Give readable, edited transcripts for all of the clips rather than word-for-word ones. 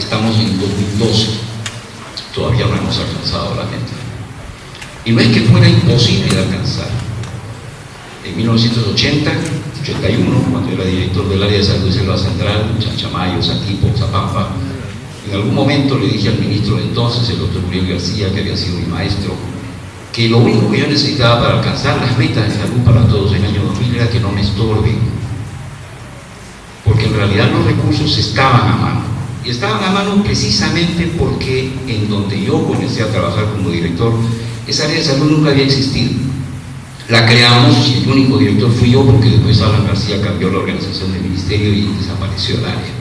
Estamos en 2012, todavía no hemos alcanzado a la gente. Y no es que fuera imposible de alcanzar. En 1980, 81, cuando era director del área de salud de Selva Central, Chanchamayo, Saquipo, Zapampa, en algún momento le dije al ministro de entonces, el doctor Uriel García, que había sido mi maestro, que lo único que yo necesitaba para alcanzar las metas de salud para todos en el año 2000 era que no me estorben, porque en realidad los recursos estaban a mano, y estaban a mano precisamente porque en donde yo comencé a trabajar como director, esa área de salud nunca había existido. La creamos y el único director fui yo, porque después Alan García cambió la organización del ministerio y desapareció el área.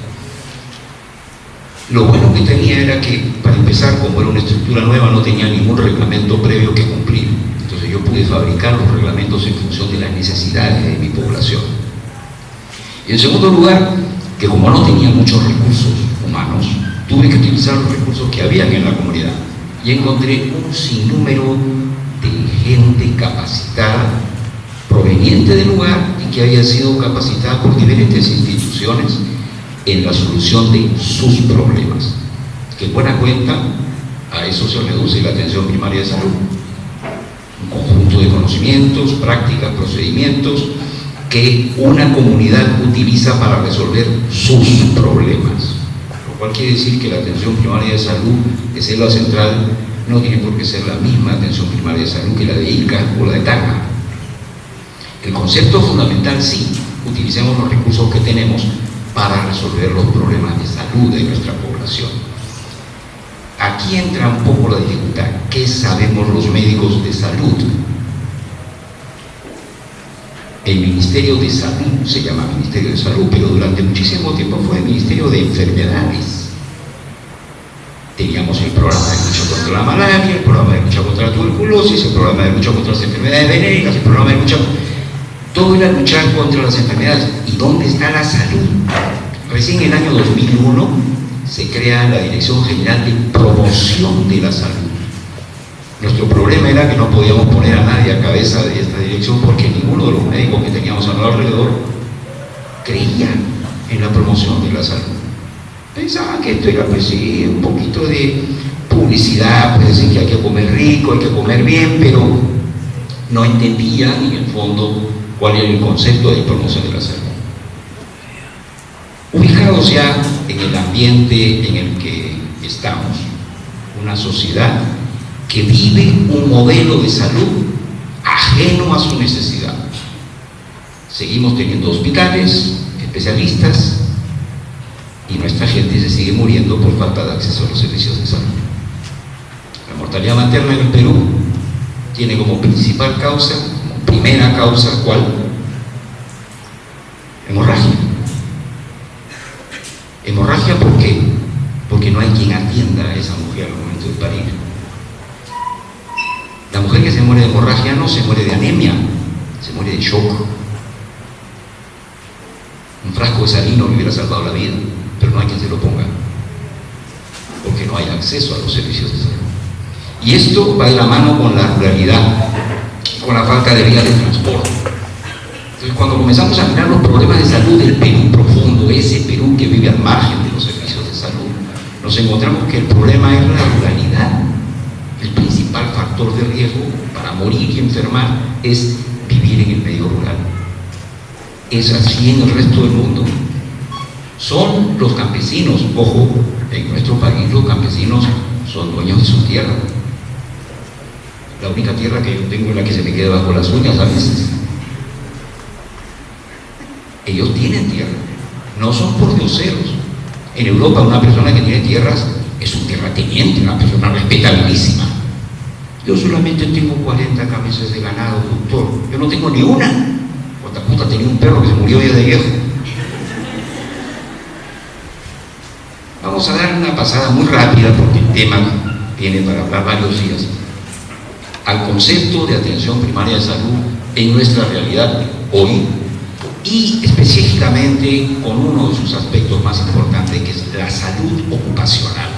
Lo bueno que tenía era que, para empezar, como era una estructura nueva, no tenía ningún reglamento previo que cumplir. Entonces yo pude fabricar los reglamentos en función de las necesidades de mi población. Y en segundo lugar, que como no tenía muchos recursos humanos, tuve que utilizar los recursos que habían en la comunidad. Y encontré un sinnúmero de gente capacitada, proveniente del lugar y que había sido capacitada por diferentes instituciones en la solución de sus problemas. Que en buena cuenta, a eso se reduce la atención primaria de salud. Un conjunto de conocimientos, prácticas, procedimientos que una comunidad utiliza para resolver sus problemas. Lo cual quiere decir que la atención primaria de salud de Selva Central no tiene por qué ser la misma atención primaria de salud que la de Ica o la de Tacna. El concepto fundamental, sí, utilicemos los recursos que tenemos para resolver los problemas de salud de nuestra población. Aquí entra un poco la dificultad. ¿Qué sabemos los médicos de salud? El Ministerio de Salud se llama Ministerio de Salud, pero durante muchísimo tiempo fue el Ministerio de Enfermedades. Teníamos el programa de lucha contra la malaria, el programa de lucha contra la tuberculosis, el programa de lucha contra las enfermedades venéreas, el programa de lucha... Todo era luchar contra las enfermedades. ¿Y dónde está la salud? Recién en el año 2001 se crea la Dirección General de Promoción de la Salud. Nuestro problema era que no podíamos poner a nadie a cabeza de esta dirección porque ninguno de los médicos que teníamos a nuestro alrededor creía en la promoción de la salud. Pensaban que esto era, pues sí, un poquito de publicidad, pues decir que hay que comer rico, hay que comer bien, pero no entendían en el fondo cuál era el concepto de promoción de la salud. Ubicados ya en el ambiente en el que estamos, una sociedad que vive un modelo de salud ajeno a su necesidad. Seguimos teniendo hospitales, especialistas, y nuestra gente se sigue muriendo por falta de acceso a los servicios de salud. La mortalidad materna en el Perú tiene como principal causa, como primera causa, ¿cuál? Hemorragia. ¿Hemorragia por qué? Porque no hay quien atienda a esa mujer al momento de parir. La mujer que se muere de hemorragia no se muere de anemia, se muere de shock. Un frasco de salino le hubiera salvado la vida, pero no hay quien se lo ponga, porque no hay acceso a los servicios de salud. Y esto va de la mano con la ruralidad, con la falta de vías de transporte. Entonces, cuando comenzamos a mirar los problemas de salud del Perú profundo, ese Perú que vive al margen de los servicios de salud, nos encontramos que el problema es la ruralidad. El principal factor de riesgo para morir y enfermar es vivir en el medio rural. Es así en el resto del mundo. Son los campesinos, ojo, en nuestro país los campesinos son dueños de su tierra. La única tierra que yo tengo es la que se me queda bajo las uñas a veces. Ellos tienen tierra, no son pordioseros. En Europa una persona que tiene tierras es un terrateniente, una persona respetabilísima. Yo solamente tengo 40 cabezas de ganado, doctor. Yo no tengo ni una. Cuánta puta, tenía un perro que se murió ya de viejo. Vamos a dar una pasada muy rápida porque el tema tiene para hablar varios días al concepto de atención primaria de salud en nuestra realidad hoy, y específicamente con uno de sus aspectos más importantes, que es la salud ocupacional.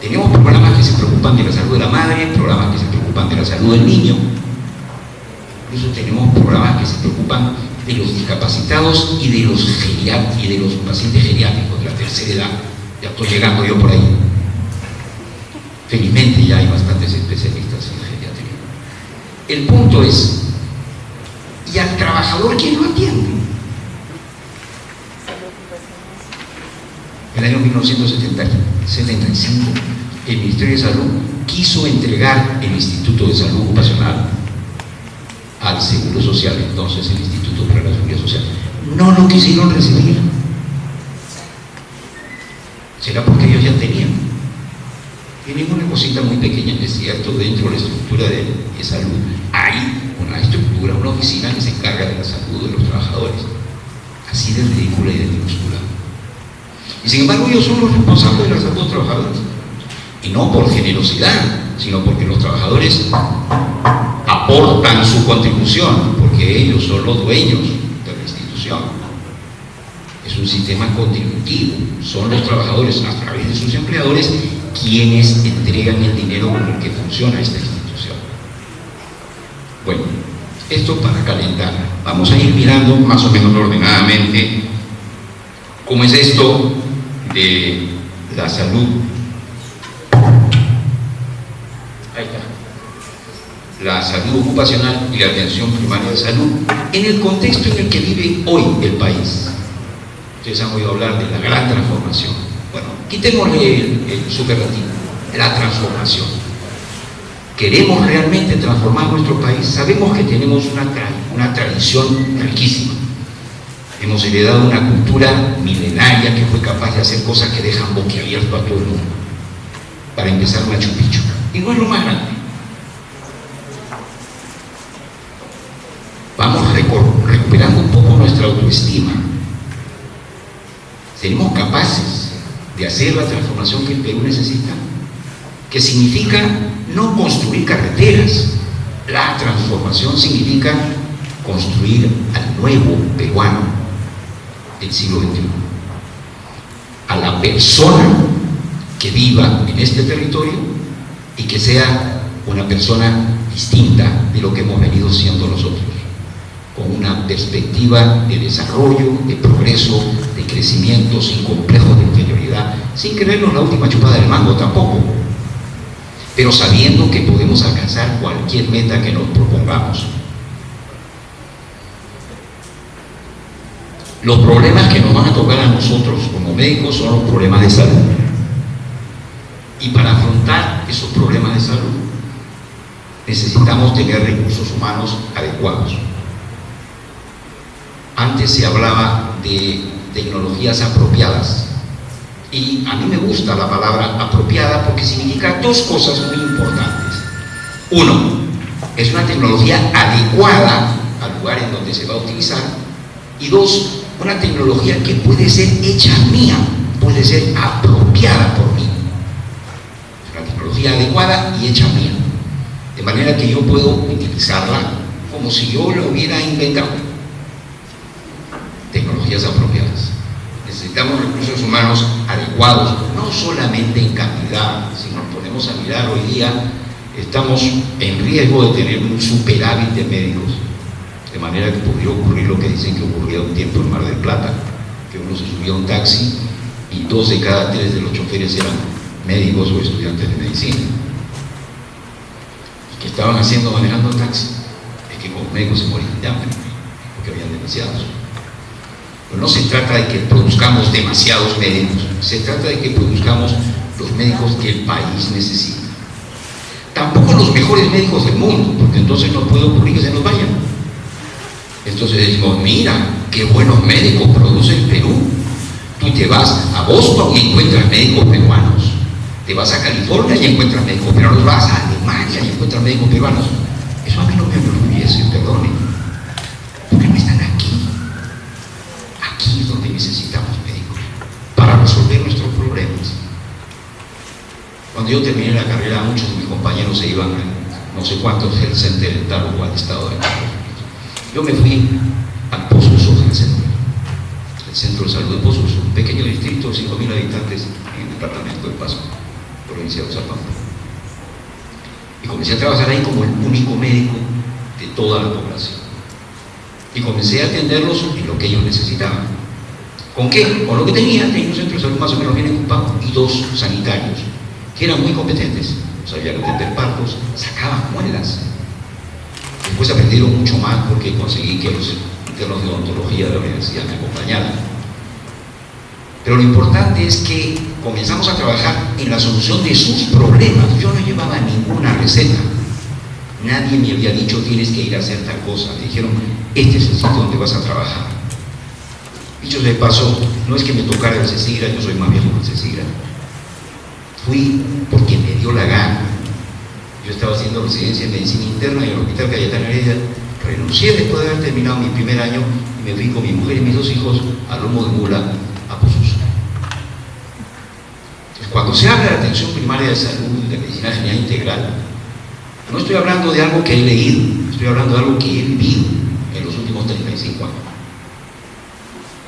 Tenemos programas que se preocupan de la salud de la madre, programas que se preocupan de la salud del niño, incluso tenemos programas que se preocupan de los discapacitados y de los pacientes geriátricos de la tercera edad. Ya estoy llegando yo por ahí. Felizmente ya hay bastantes especialistas en la geriatría. El punto es, ¿y al trabajador quién lo atiende? En el año 1975, el Ministerio de Salud quiso entregar el Instituto de Salud Ocupacional al Seguro Social, entonces el Instituto para la Seguridad Social. No lo quisieron recibir. ¿Será porque ellos ya tenían? Tienen una cosita muy pequeña, es cierto, dentro de la estructura de salud. Hay una estructura, una oficina que se encarga de la salud de los trabajadores. Así de ridícula y de minúscula. Y sin embargo ellos son los responsables de la salud de los trabajadores. Y no por generosidad, sino porque los trabajadores aportan su contribución, porque ellos son los dueños de la institución. Es un sistema contributivo, son los trabajadores a través de sus empleadores quienes entregan el dinero con el que funciona esta institución. Bueno, esto para calentar. Vamos a ir mirando más o menos ordenadamente cómo es esto de la salud. Ahí está. La salud ocupacional y la atención primaria de salud en el contexto en el que vive hoy el país. Ustedes han oído hablar de la gran transformación. Bueno, quitémosle el superlativo, la transformación. ¿Queremos realmente transformar nuestro país? Sabemos que tenemos una tradición riquísima. Hemos heredado una cultura milenaria que fue capaz de hacer cosas que dejan boquiabierto a todo el mundo. Para empezar, Machu Picchu. Y no es lo más grande. Vamos recuperando un poco nuestra autoestima. ¿Seremos capaces de hacer la transformación que el Perú necesita? Que significa no construir carreteras. La transformación significa construir al nuevo peruano del siglo XXI. A la persona que viva en este territorio y que sea una persona distinta de lo que hemos venido siendo nosotros, con una perspectiva de desarrollo, de progreso, de crecimiento, sin complejos de inferioridad, sin creernos la última chupada del mango tampoco, pero sabiendo que podemos alcanzar cualquier meta que nos propongamos. Los problemas que nos van a tocar a nosotros como médicos son los problemas de salud. Y para afrontar esos problemas de salud necesitamos tener recursos humanos adecuados. Antes se hablaba de tecnologías apropiadas y a mí me gusta la palabra apropiada porque significa dos cosas muy importantes. Uno, es una tecnología adecuada al lugar en donde se va a utilizar, y dos, una tecnología que puede ser hecha mía, puede ser apropiada por mí. Es una tecnología adecuada y hecha mía, de manera que yo puedo utilizarla como si yo la hubiera inventado. Tecnologías apropiadas. Necesitamos recursos humanos adecuados, no solamente en cantidad. Si nos ponemos a mirar hoy día, estamos en riesgo de tener un superávit de médicos, de manera que podría ocurrir lo que dicen que ocurría un tiempo en Mar del Plata, que uno se subía a un taxi y 2 de cada 3 de los choferes eran médicos o estudiantes de medicina. ¿Y qué estaban haciendo manejando el taxi? Es que como médicos se morían de hambre, porque habían demasiados. Pero no se trata de que produzcamos demasiados médicos, se trata de que produzcamos los médicos que el país necesita. Tampoco los mejores médicos del mundo, porque entonces no puede ocurrir que se nos vayan. Entonces decimos, mira, qué buenos médicos produce el Perú. Tú te vas a Boston y encuentras médicos peruanos. Te vas a California y encuentras médicos peruanos. Vas a Alemania y encuentras médicos peruanos. Eso a mí no me enorgullece, perdone. Porque no están aquí. Aquí es donde necesitamos médicos para resolver nuestros problemas. Cuando yo terminé la carrera, muchos de mis compañeros se iban a no sé cuántos health centers en tal o cual estado de Estados Unidos. Yo me fui al Pozo Uso del centro, el centro de salud de Pozo Uso, un pequeño distrito de 5.000 habitantes en el departamento de Pasco, provincia de Oxapampa. Y comencé a trabajar ahí como el único médico de toda la población. Y comencé a atenderlos en lo que ellos necesitaban. ¿Con qué? Con lo que tenía un centro de salud más o menos bien ocupado y 2 sanitarios, que eran muy competentes, sabían atender partos, sacaban muelas. Después aprendieron mucho más porque conseguí que los internos de odontología de la universidad me acompañaran. Pero lo importante es que comenzamos a trabajar en la solución de sus problemas. Yo no llevaba ninguna receta. Nadie me había dicho tienes que ir a hacer tal cosa. Me dijeron, este es el sitio donde vas a trabajar. Dicho de paso, no es que me tocara el CECIGRA, yo soy más viejo que el CECIGRA. Fui porque me dio la gana. Yo estaba haciendo residencia en medicina interna en el Hospital Cayetano Heredia. Renuncié después de haber terminado mi primer año y me fui con mi mujer y mis 2 hijos a lomo de mula a Pozuzo. Cuando se habla de atención primaria de salud, de medicina general integral, no estoy hablando de algo que he leído, estoy hablando de algo que he vivido en los últimos 35 años.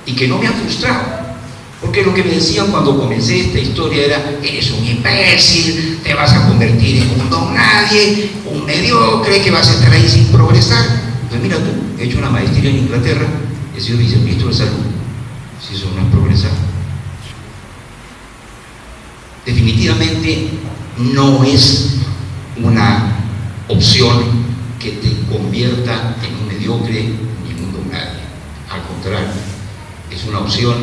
Y que no me ha frustrado. Porque lo que me decían cuando comencé esta historia era, eres un imbécil, te vas a convertir en un don nadie, un mediocre, que vas a estar ahí sin progresar. Pues mira tú, he hecho una maestría en Inglaterra, he sido viceministro de salud. Si eso no es progresar. Definitivamente no es una opción que te convierta en un mediocre ni en un don nadie. Al contrario, es una opción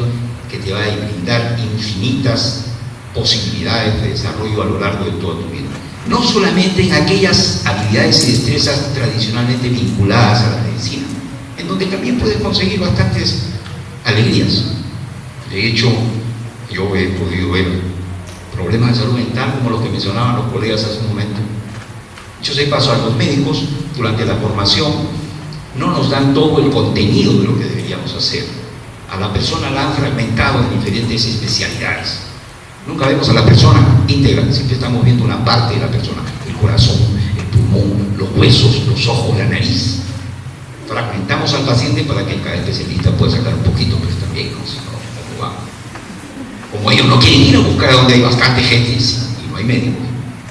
que te va a brindar infinitas posibilidades de desarrollo a lo largo de toda tu vida. No solamente en aquellas habilidades y destrezas tradicionalmente vinculadas a la medicina, en donde también puedes conseguir bastantes alegrías. De hecho, yo he podido ver problemas de salud mental como los que mencionaban los colegas hace un momento. Yo sé paso a los médicos durante la formación no nos dan todo el contenido de lo que deberíamos hacer. A la persona la han fragmentado en diferentes especialidades. Nunca vemos a la persona íntegra, siempre estamos viendo una parte de la persona, el corazón, el pulmón, los huesos, los ojos, la nariz. Fragmentamos al paciente para que cada especialista pueda sacar un poquito, pero también, ¿no? Si no, ¿cómo va? Como ellos no quieren ir a buscar a donde hay bastante gente y no hay médicos,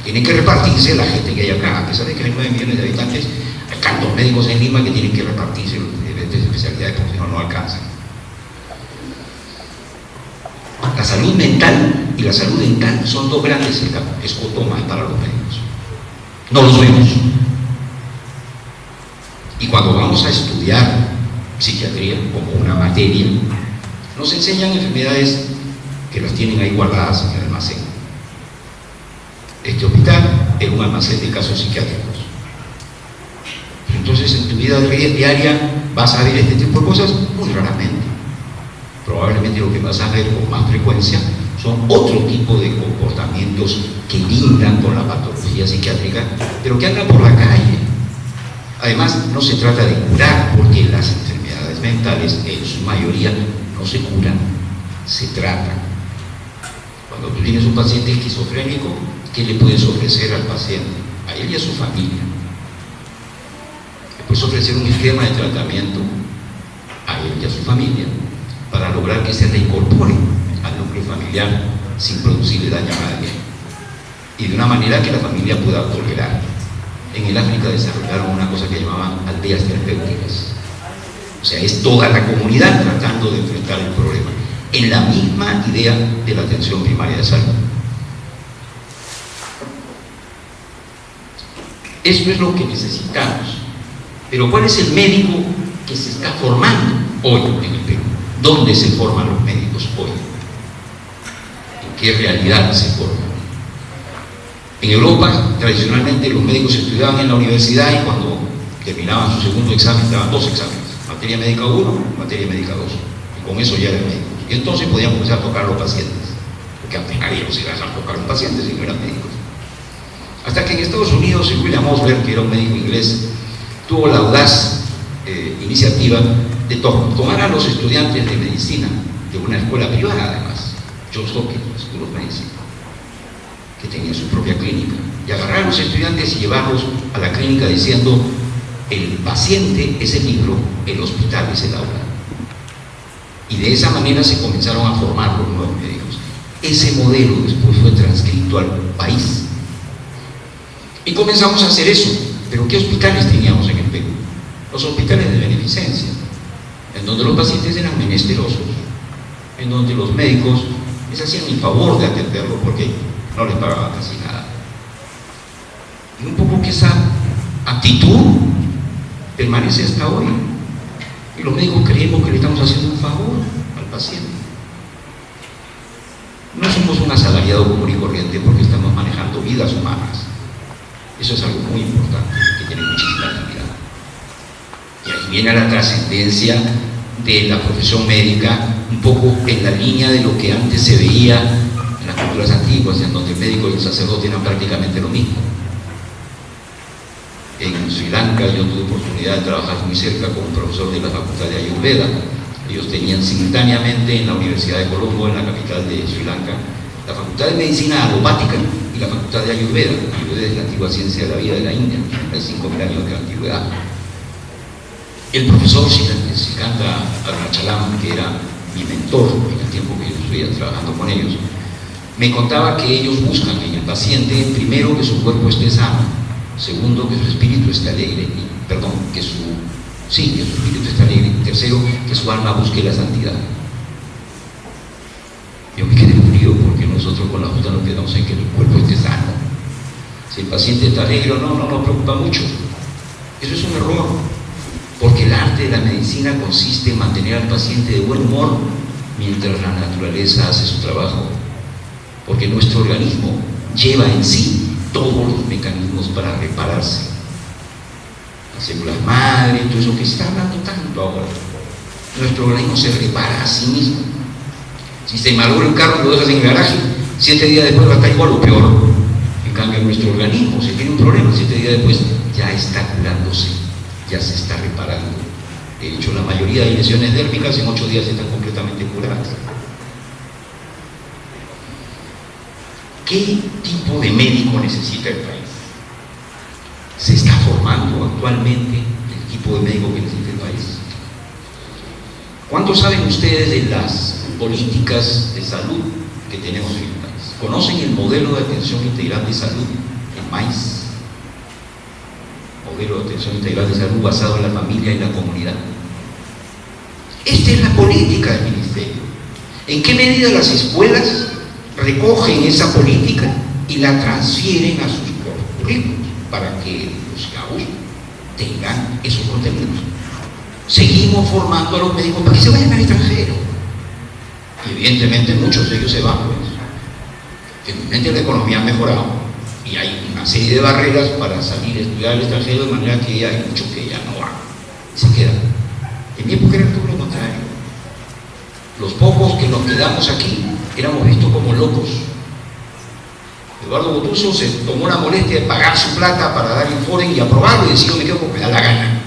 tienen que repartirse la gente que hay acá. A pesar de que hay 9 millones de habitantes, hay tantos médicos en Lima que tienen que repartirse las diferentes especialidades porque si no, no alcanzan. La salud mental y la salud dental son 2 grandes escotomas para los médicos. No los vemos. Y cuando vamos a estudiar psiquiatría como una materia, nos enseñan enfermedades que las tienen ahí guardadas en el almacén. Este hospital es un almacén de casos psiquiátricos. Entonces, en tu vida diaria vas a ver este tipo de cosas muy raramente. Probablemente lo que vas a ver con más frecuencia son otro tipo de comportamientos que lindan con la patología psiquiátrica, pero que andan por la calle. Además, no se trata de curar, porque las enfermedades mentales en su mayoría no se curan, se tratan. Cuando tú tienes un paciente esquizofrénico, ¿qué le puedes ofrecer al paciente? A él y a su familia. Le puedes ofrecer un esquema de tratamiento a él y a su familia, para lograr que se reincorpore al núcleo familiar sin producirle daño a nadie y de una manera que la familia pueda tolerar. En el África desarrollaron una cosa que llamaban aldeas terapéuticas, o sea, es toda la comunidad tratando de enfrentar el problema en la misma idea de la atención primaria de salud. Eso es lo que necesitamos. Pero ¿cuál es el médico que se está formando hoy en el Perú? ¿Dónde se forman los médicos hoy? ¿En qué realidad se forman? En Europa, tradicionalmente, los médicos estudiaban en la universidad y cuando terminaban su segundo examen, daban 2 exámenes. Materia médica 1, materia médica 2. Y con eso ya eran médicos. Y entonces podían comenzar a tocar a los pacientes. Porque antes nadie los iba a dejar tocar a un paciente si no eran médicos. Hasta que en Estados Unidos, William Osler, que era un médico inglés, tuvo la audaz iniciativa de tomar a los estudiantes de medicina de una escuela privada, además, Johns Hopkins School of Medicine, que tenía su propia clínica, y agarrar a los estudiantes y llevarlos a la clínica diciendo: el paciente es el libro, el hospital es el aula. Y de esa manera se comenzaron a formar los nuevos médicos. Ese modelo después fue transcrito al país y comenzamos a hacer eso. Pero ¿qué hospitales teníamos en el Perú? Los hospitales de beneficencia, en donde los pacientes eran menesterosos, en donde los médicos les hacían el favor de atenderlo porque no les pagaban casi nada. Y un poco que esa actitud permanece hasta hoy. Y los médicos creemos que le estamos haciendo un favor al paciente. No somos un asalariado común y corriente porque estamos manejando vidas humanas. Eso es algo muy importante, que tiene muchísima dignidad. Y ahí viene la trascendencia de la profesión médica, un poco en la línea de lo que antes se veía en las culturas antiguas, en donde el médico y el sacerdote eran prácticamente lo mismo. En Sri Lanka yo tuve oportunidad de trabajar muy cerca con un profesor de la Facultad de Ayurveda. Ellos tenían simultáneamente en la Universidad de Colombo, en la capital de Sri Lanka, la Facultad de Medicina Alopática y la Facultad de Ayurveda. Ayurveda es la antigua ciencia de la vida de la India, hay 5.000 años de antigüedad. El profesor Sikanda Arunachalam, que era mi mentor en el tiempo que yo estuve trabajando con ellos, me contaba que ellos buscan en el paciente, primero, que su cuerpo esté sano, segundo, que su espíritu esté alegre, que su espíritu esté alegre, y tercero, que su alma busque la santidad. Yo me quedé frío porque nosotros con la Junta nos quedamos en que el cuerpo esté sano. Si el paciente está alegre o no nos preocupa mucho. Eso es un error, porque el arte de la medicina consiste en mantener al paciente de buen humor mientras la naturaleza hace su trabajo, porque nuestro organismo lleva en sí todos los mecanismos para repararse. Las células madre, todo eso que se está hablando tanto ahora. Nuestro organismo se repara a sí mismo. Si se malogra el carro y lo dejas en el garaje, 7 días después va a estar igual o peor. En cambio, nuestro organismo, si tiene un problema, 7 días después ya está curándose, ya se está reparando. De hecho, la mayoría de lesiones dérmicas en 8 días están completamente curadas. ¿Qué tipo de médico necesita el país? ¿Se está formando actualmente el tipo de médico que necesita el país? ¿Cuánto saben ustedes de las políticas de salud que tenemos en el país? ¿Conocen el modelo de atención integral de salud, el MAIS? Modelo de atención integral de salud basado en la familia y la comunidad. Esta es la política del ministerio. ¿En qué medida las escuelas recogen esa política y la transfieren a sus currículos para que los cabos tengan esos contenidos? Seguimos formando a los médicos para que se vayan al extranjero. Y evidentemente muchos de ellos se van, pues. Evidentemente la economía ha mejorado y hay una serie de barreras para salir a estudiar al extranjero, de manera que hay muchos que ya no van y se quedan. En mi época era todo lo contrario. Los pocos que nos quedamos aquí éramos vistos como locos. Eduardo Botuso se tomó la molestia de pagar su plata para dar informe y aprobarlo y decir: yo me quedo porque me da la gana.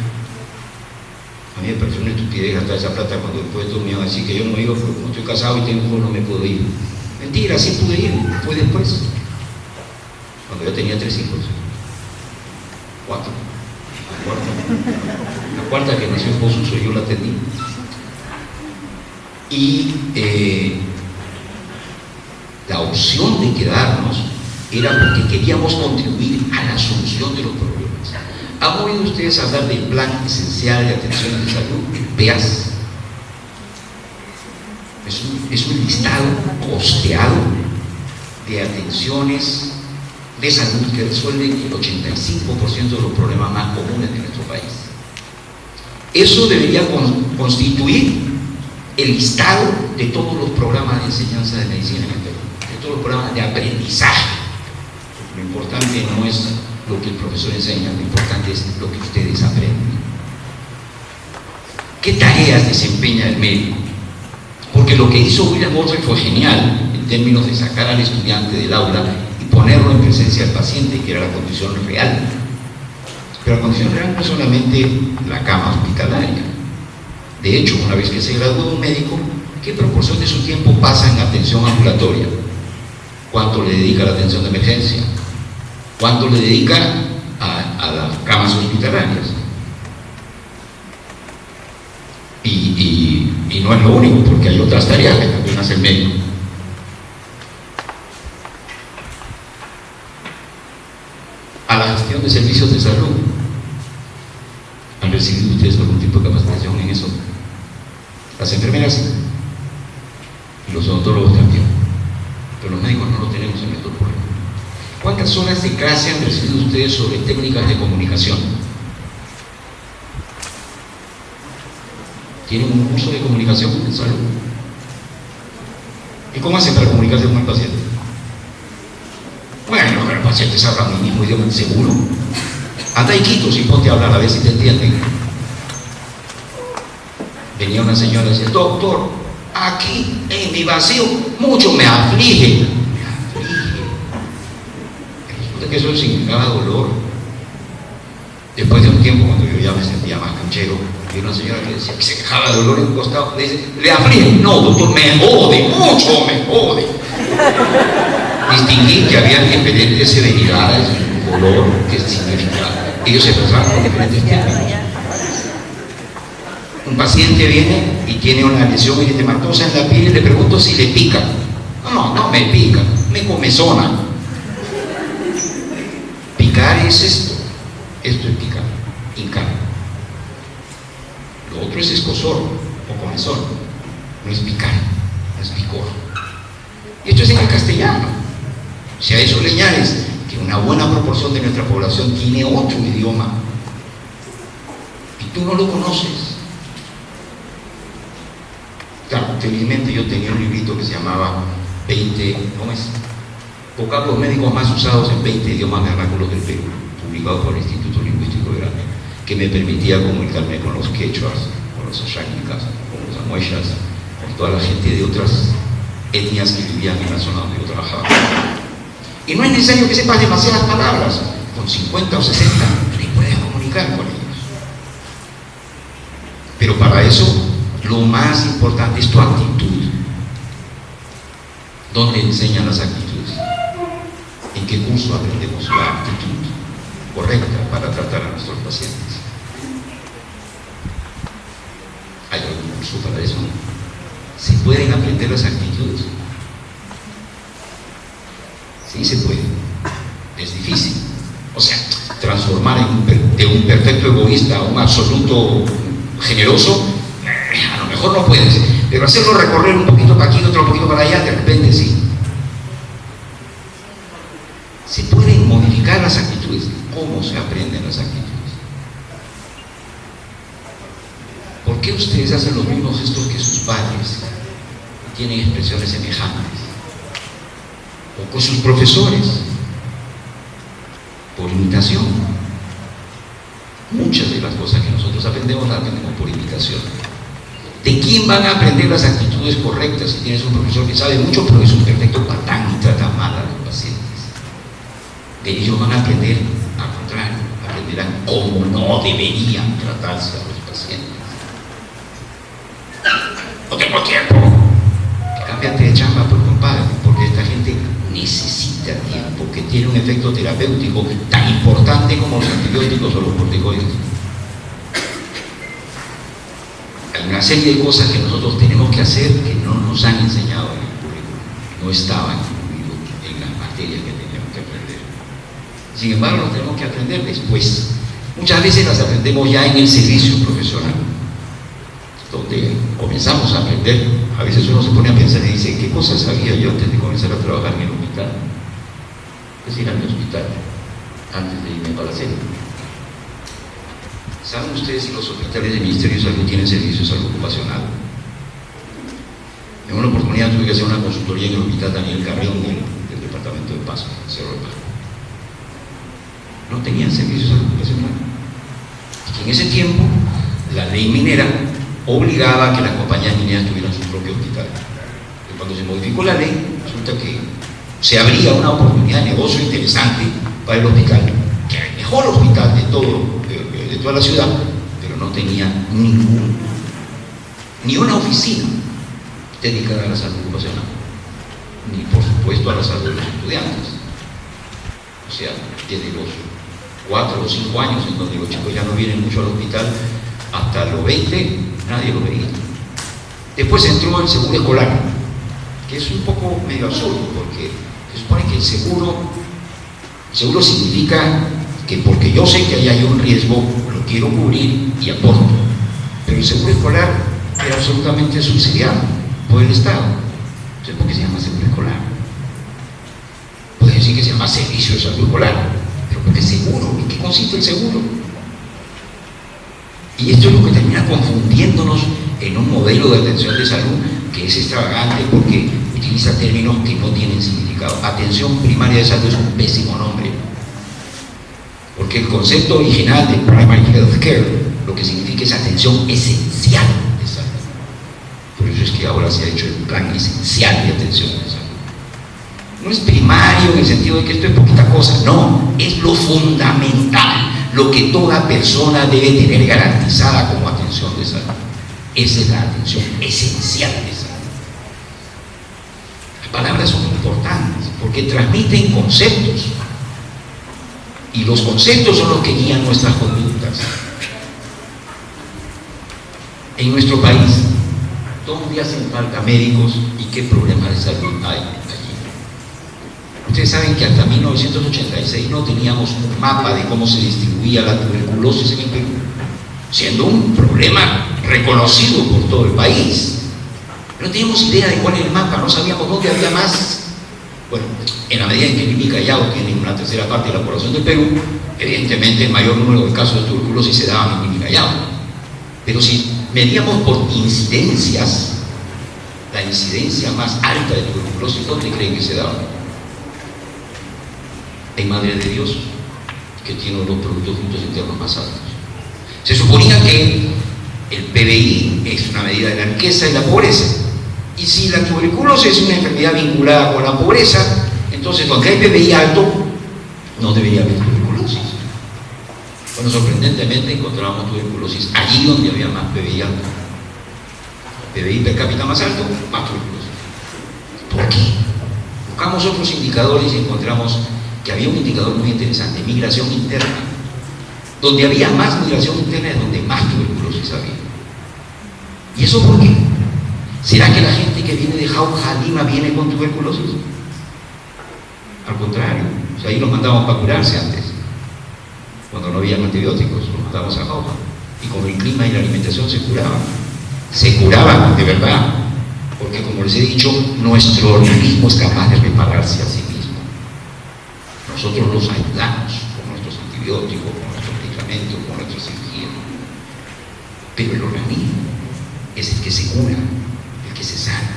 A mí me pareció una estupidez gastar esa plata cuando después todos me iban a decir que yo no iba porque como estoy casado y tengo hijos no me puedo ir. Mentira, sí pude ir, fue después, cuando yo tenía 3 hijos, 4, la cuarta que nació en Pozuzo yo la atendí. Y la opción de quedarnos era porque queríamos contribuir a la solución de los problemas. ¿Han oído ustedes hablar del Plan Esencial de Atención de Salud, el PEAS? Es un listado costeado de atenciones de salud que resuelven el 85% de los problemas más comunes de nuestro país. Eso debería constituir el listado de todos los programas de enseñanza de medicina en el Perú, de todos los programas de aprendizaje. Lo importante no es lo que el profesor enseña, lo importante es lo que ustedes aprenden. ¿Qué tareas desempeña el médico? Porque lo que hizo William Butler fue genial en términos de sacar al estudiante del aula y ponerlo en presencia del paciente, que era la condición real. Pero la condición real no es solamente la cama hospitalaria. De hecho, una vez que se gradúa un médico, ¿qué proporción de su tiempo pasa en atención ambulatoria? ¿Cuánto le dedica a la atención de emergencia? ¿Cuánto le dedica a las camas hospitalarias? Y no es lo único, porque hay otras tareas que también hace el médico. A la gestión de servicios de salud. ¿Han recibido ustedes algún tipo de capacitación en eso? Las enfermeras, los odontólogos también, pero los médicos no lo tenemos en nuestro currículum. ¿Cuántas horas de clase han recibido ustedes sobre técnicas de comunicación? ¿Tienen un curso de comunicación en salud? ¿Y cómo hacen para comunicarse con el paciente? Bueno, el paciente habla el mismo idioma, seguro. Anda y Quito y ponte a hablar a ver si te entienden. Venía una señora y decía: doctor, aquí en mi vacío mucho me aflige. Me aflige. Resulta que eso significaba dolor. Después de un tiempo, cuando yo ya me sentía más canchero, vi una señora que decía que se quejaba de dolor en un costado. Le dice: ¿le aflige? No, doctor, me jode, mucho me jode. Distinguí que había diferentes severidades, dolor, que significaba. Ellos se pasaban con diferentes términos. Un paciente viene y tiene una lesión eritematosa en la piel y le pregunto si le pica. No me pica, me comezona. Picar es esto es picar, hincar. Lo otro es escozor o comezón, no es picar, no es picor. Y esto es en el castellano. Si a eso le añades que una buena proporción de nuestra población tiene otro idioma y tú no lo conoces. Claro, felizmente yo tenía un librito que se llamaba 20, ¿cómo es? Vocablos médicos más usados en 20 idiomas vernáculos del Perú, publicado por el Instituto Lingüístico de Grande, que me permitía comunicarme con los quechuas, con los ashánicas, con los amuechas, con toda la gente de otras etnias que vivían en la zona donde yo trabajaba. Y no es necesario que sepas demasiadas palabras, con 50 o 60 te puedes comunicar con ellos. Pero para eso, lo más importante es tu actitud. ¿Dónde enseñan las actitudes? ¿En qué curso aprendemos la actitud correcta para tratar a nuestros pacientes? ¿Hay algún curso para eso? ¿Se pueden aprender las actitudes? Sí se puede. Es difícil. O sea, transformar de un perfecto egoísta a un absoluto generoso, a lo mejor no puedes, pero hacerlo recorrer un poquito para aquí, otro poquito para allá, de repente sí. Se pueden modificar las actitudes. ¿Cómo se aprenden las actitudes? ¿Por qué ustedes hacen los mismos gestos que sus padres? Tienen expresiones semejantes. O con sus profesores. Por imitación. Muchas de las cosas que nosotros aprendemos las aprendemos por imitación. ¿De quién van a aprender las actitudes correctas? Si tienes un profesor que sabe mucho, pero es un perfecto patán y trata mal a los pacientes. De ellos van a aprender, al contrario, aprenderán cómo no deberían tratarse a los pacientes. No tengo tiempo. Cámbiate de chamba, pues, compadre, porque esta gente necesita tiempo, que tiene un efecto terapéutico tan importante como los antibióticos o los corticoides. Hay una serie de cosas que nosotros tenemos que hacer que no nos han enseñado en el currículum, no estaban incluidos en las materias que teníamos que aprender. Sin embargo, las tenemos que aprender después. Muchas veces las aprendemos ya en el servicio profesional, donde comenzamos a aprender. A veces uno se pone a pensar y dice: ¿qué cosas sabía yo antes de comenzar a trabajar en el hospital? Es ir a mi hospital antes de irme para la serie. ¿Saben ustedes si los hospitales del Ministerio de Salud tienen servicio de salud ocupacional? En una oportunidad tuve que hacer una consultoría en el hospital Daniel Carrión del departamento de Paso, Cerro de Paso. No tenían servicio de salud ocupacional. Y en ese tiempo, la ley minera obligaba a que las compañías mineras tuvieran su propio hospital. Y cuando se modificó la ley, resulta que se abría una oportunidad de negocio interesante para el hospital, que era el mejor hospital de toda la ciudad, pero no tenía ni una oficina dedicada a la salud ocupacional, ni por supuesto a la salud de los estudiantes. O sea, desde los 4 o 5 años en donde los chicos ya no vienen mucho al hospital, hasta los 20 nadie lo veía. Después entró el seguro escolar, que es un poco medio absurdo, porque se supone que el seguro significa que porque yo sé que ahí hay un riesgo, lo quiero cubrir y aporto. Pero el seguro escolar era absolutamente subsidiado por el Estado. Entonces, ¿por qué se llama seguro escolar? Puede decir que se llama servicio de salud escolar, pero porque es seguro. ¿En qué consiste el seguro? Y esto es lo que termina confundiéndonos en un modelo de atención de salud que es extravagante porque utiliza términos que no tienen significado. Atención primaria de salud es un pésimo nombre, porque el concepto original de primary health care lo que significa es atención esencial de salud. Por eso es que ahora se ha hecho el plan esencial de atención de salud. No es primario en el sentido de que esto es poquita cosa, no, es lo fundamental, lo que toda persona debe tener garantizada como atención de salud. Esa es la atención esencial de salud. Las palabras son importantes porque transmiten conceptos y los conceptos son los que guían nuestras conductas. En nuestro país, ¿dónde hacen falta médicos y qué problemas de salud hay allí? Ustedes saben que hasta 1986 no teníamos un mapa de cómo se distribuía la tuberculosis en el Perú, siendo un problema reconocido por todo el país. No teníamos idea de cuál era el mapa, no sabíamos dónde había más. Bueno, en la medida en que Lima y Callao tienen una tercera parte de la población del Perú, evidentemente el mayor número de casos de tuberculosis se daban en Lima y Callao. Pero si medíamos por incidencias, la incidencia más alta de tuberculosis, ¿dónde creen que se daba? En Madre de Dios, que tiene uno de los productos brutos internos más altos. Se suponía que el PBI es una medida de la riqueza y la pobreza. Y si la tuberculosis es una enfermedad vinculada con la pobreza, entonces donde hay PBI alto, no debería haber tuberculosis. Bueno, sorprendentemente encontramos tuberculosis allí donde había más PBI alto. PBI per cápita más alto, más tuberculosis. ¿Por qué? Buscamos otros indicadores y encontramos que había un indicador muy interesante, migración interna. Donde había más migración interna es donde más tuberculosis había. ¿Y eso por qué? ¿Será que la gente que viene de Jauja a Lima viene con tuberculosis? Al contrario, o sea, ahí los mandábamos para curarse antes, cuando no había antibióticos, los mandábamos a Jauja. Y con el clima y la alimentación se curaban de verdad, porque como les he dicho, nuestro organismo es capaz de repararse a sí mismo. Nosotros los ayudamos con nuestros antibióticos, con nuestros medicamentos, con nuestras cirugías. Pero el organismo es el que se cura, el que se sana.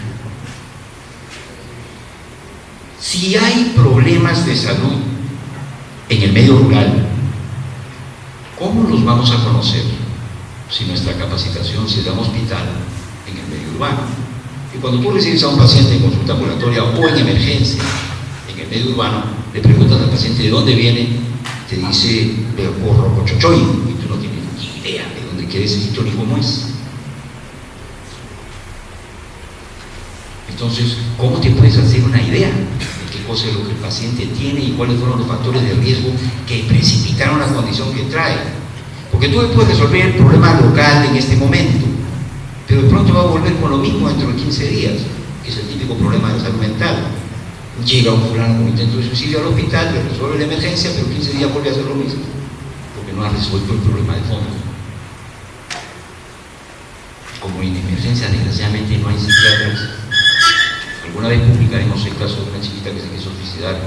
Si hay problemas de salud en el medio rural, ¿cómo los vamos a conocer? Si nuestra capacitación se da en hospital en el medio urbano. Y cuando tú recibes a un paciente en consulta ambulatoria o en emergencia en el medio urbano, le preguntas al paciente de dónde viene, te dice de Rocochochoy, y tú no tienes ni idea de dónde quiere ese sitio ni cómo es. Entonces, ¿cómo te puedes hacer una idea de qué cosa es lo que el paciente tiene y cuáles fueron los factores de riesgo que precipitaron la condición que trae? Porque tú puedes resolver el problema local en este momento, pero de pronto va a volver con lo mismo dentro de 15 días, que es el típico problema de salud mental. Llega un fulano con intento de suicidio al hospital, le resuelve la emergencia, pero 15 días vuelve a hacer lo mismo, porque no ha resuelto el problema de fondo. Como en emergencia, desgraciadamente, no hay psiquiatras. Alguna vez publicaremos el caso de una chiquita que se quiso suicidar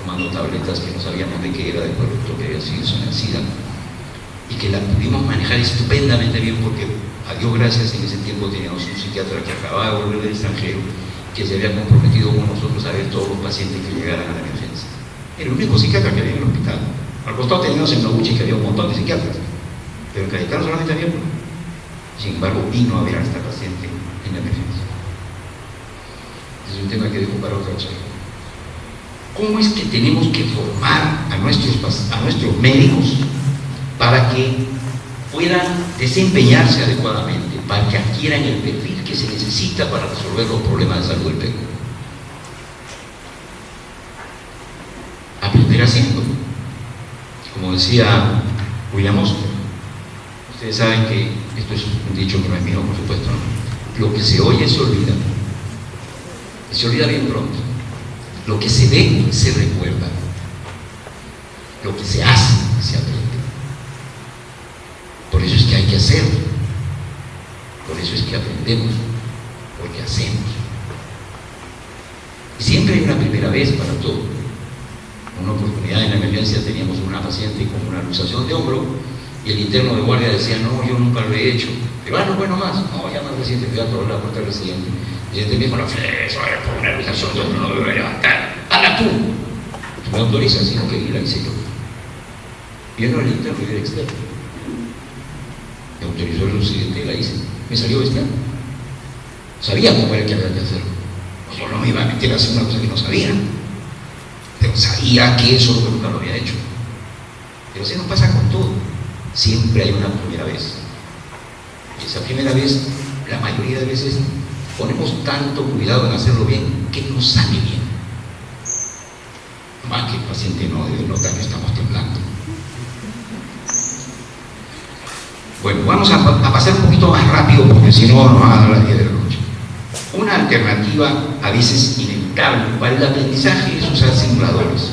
tomando tabletas que no sabíamos de qué era, del producto que había sido SIDA, y que la pudimos manejar estupendamente bien porque, a Dios gracias, en ese tiempo teníamos un psiquiatra que acababa de volver del extranjero, que se había comprometido con nosotros a ver todos los pacientes que llegaran a la emergencia. Era el único psiquiatra que había en el hospital. Al costado teníamos en Noguchi, que había un montón de psiquiatras, pero en Cayetano solamente había uno. Sin embargo, vino a ver a esta paciente en la emergencia. Es un tema que dejo para otra charla. ¿Cómo es que tenemos que formar a nuestros médicos para que puedan desempeñarse adecuadamente, para que adquieran el perfil que se necesita para resolver los problemas de salud del Perú? Aprender haciendo. Como decía William Oscar, ustedes saben que esto es un dicho que no es mío, por supuesto, ¿no? Lo que se oye se olvida. Se olvida bien pronto. Lo que se ve se recuerda. Lo que se hace se aprende. Por eso es que hay que hacerlo. Por eso es que aprendemos, porque hacemos. Y siempre hay una primera vez para todo. Una oportunidad en la emergencia teníamos una paciente con una luxación de hombro y el interno de guardia decía, no, yo nunca lo he hecho. Pero bueno más, no, ya más reciente, fui a tocar la puerta del residente. Y el me dijo, no, eso era por una luxación de hombro, no me voy a levantar. ¡Hala tú! Tú me autorizas, sino que la hice yo. Y no el interno y el externo. Me autorizó el residente y la hice. Me salió bestial. Sabía cómo era que había que hacerlo. Yo no me iba a meter a hacer una cosa que no sabía. Pero sabía que eso nunca lo había hecho. Pero así nos pasa con todo. Siempre hay una primera vez. Y esa primera vez, la mayoría de veces, ponemos tanto cuidado en hacerlo bien que no sale bien. Más que el paciente no debe notar que estamos temblando. Bueno, vamos a pasar un poquito más rápido porque si no nos va a dar las 10 de la noche. Una alternativa a veces inevitable para el aprendizaje es usar simuladores.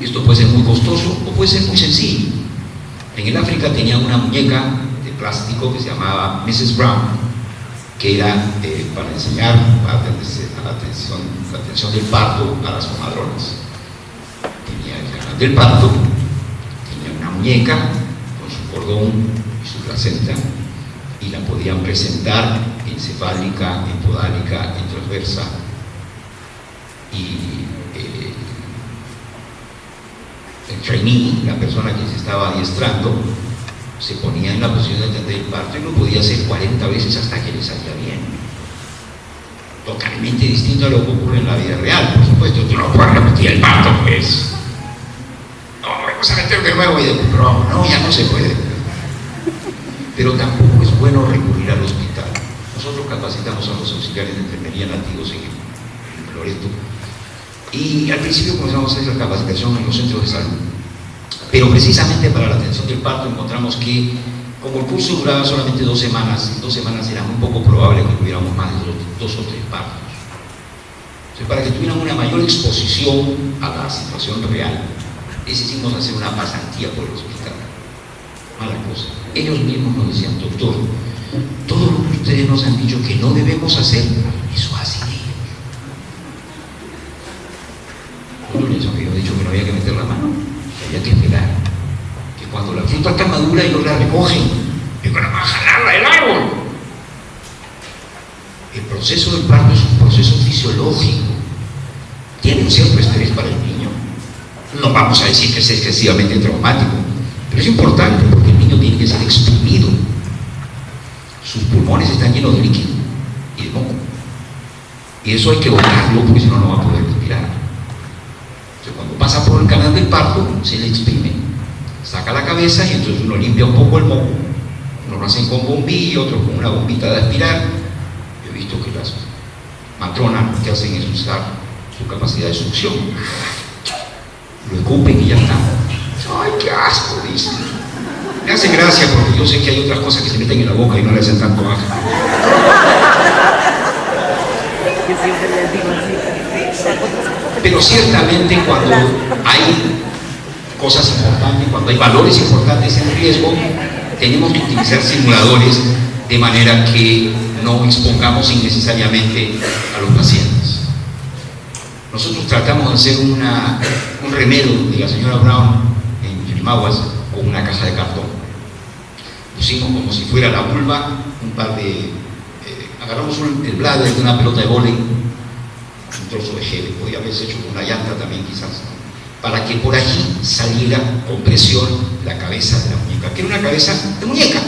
Esto puede ser muy costoso o puede ser muy sencillo. En el África tenía una muñeca de plástico que se llamaba Mrs. Brown, que era para enseñar la atención del parto a las comadronas. Tenía el canal del parto, tenía una muñeca con su cordón y su placenta, y la podían presentar encefálica, hipodálica, transversa, y el trainee, la persona que se estaba adiestrando, se ponía en la posición de atender el parto y lo podía hacer 40 veces hasta que le salía bien. Totalmente distinto a lo que ocurre en la vida real, por supuesto. Tú no puedes repetir el parto, pues. No, vamos a meter de nuevo y de no, ya no se puede. Pero tampoco es bueno recurrir al hospital. Nosotros capacitamos a los auxiliares de enfermería nativos en Loreto, y al principio comenzamos a hacer la capacitación en los centros de salud. Pero precisamente para la atención del parto encontramos que, como el curso duraba solamente 2 semanas, en 2 semanas era muy poco probable que tuviéramos más de 2 o 3 partos. Entonces, para que tuvieran una mayor exposición a la situación real, decidimos hacer una pasantía por el hospital. Mala cosa. Ellos mismos nos decían, doctor, todo lo que ustedes nos han dicho que no debemos hacer, eso hacen ellos. No les había dicho que no había que meter la mano, que había que esperar, que cuando la fruta está madura ellos la recogen, y van a jalarla del árbol. El proceso del parto es un proceso fisiológico, tiene un cierto estrés para el niño. No vamos a decir que es excesivamente traumático, pero es importante porque el niño tiene que ser exprimido. Sus pulmones están llenos de líquido y de moco, y eso hay que botarlo porque si no, no va a poder respirar. Entonces, cuando pasa por el canal del parto, se le exprime, saca la cabeza y entonces uno limpia un poco el moco. Unos lo hacen con bombilla, otros con una bombita de aspirar. Yo he visto que las matronas lo que hacen es usar su capacidad de succión, lo escupen y ya está. ¡Ay, qué asco!, dice. Me hace gracia porque yo sé que hay otras cosas que se meten en la boca y no le hacen tanto asco. Pero ciertamente cuando hay cosas importantes, cuando hay valores importantes en riesgo, tenemos que utilizar simuladores de manera que no expongamos innecesariamente a los pacientes. Nosotros tratamos de hacer un remedio de la señora Brown en Yurimaguas con una caja de cartón. Pusimos como si fuera la vulva un par de... agarramos el bladder de una pelota de vóley, un trozo de gel, podía haberse hecho con una llanta también quizás, para que por allí saliera con presión la cabeza de la muñeca, que era una cabeza de muñeca.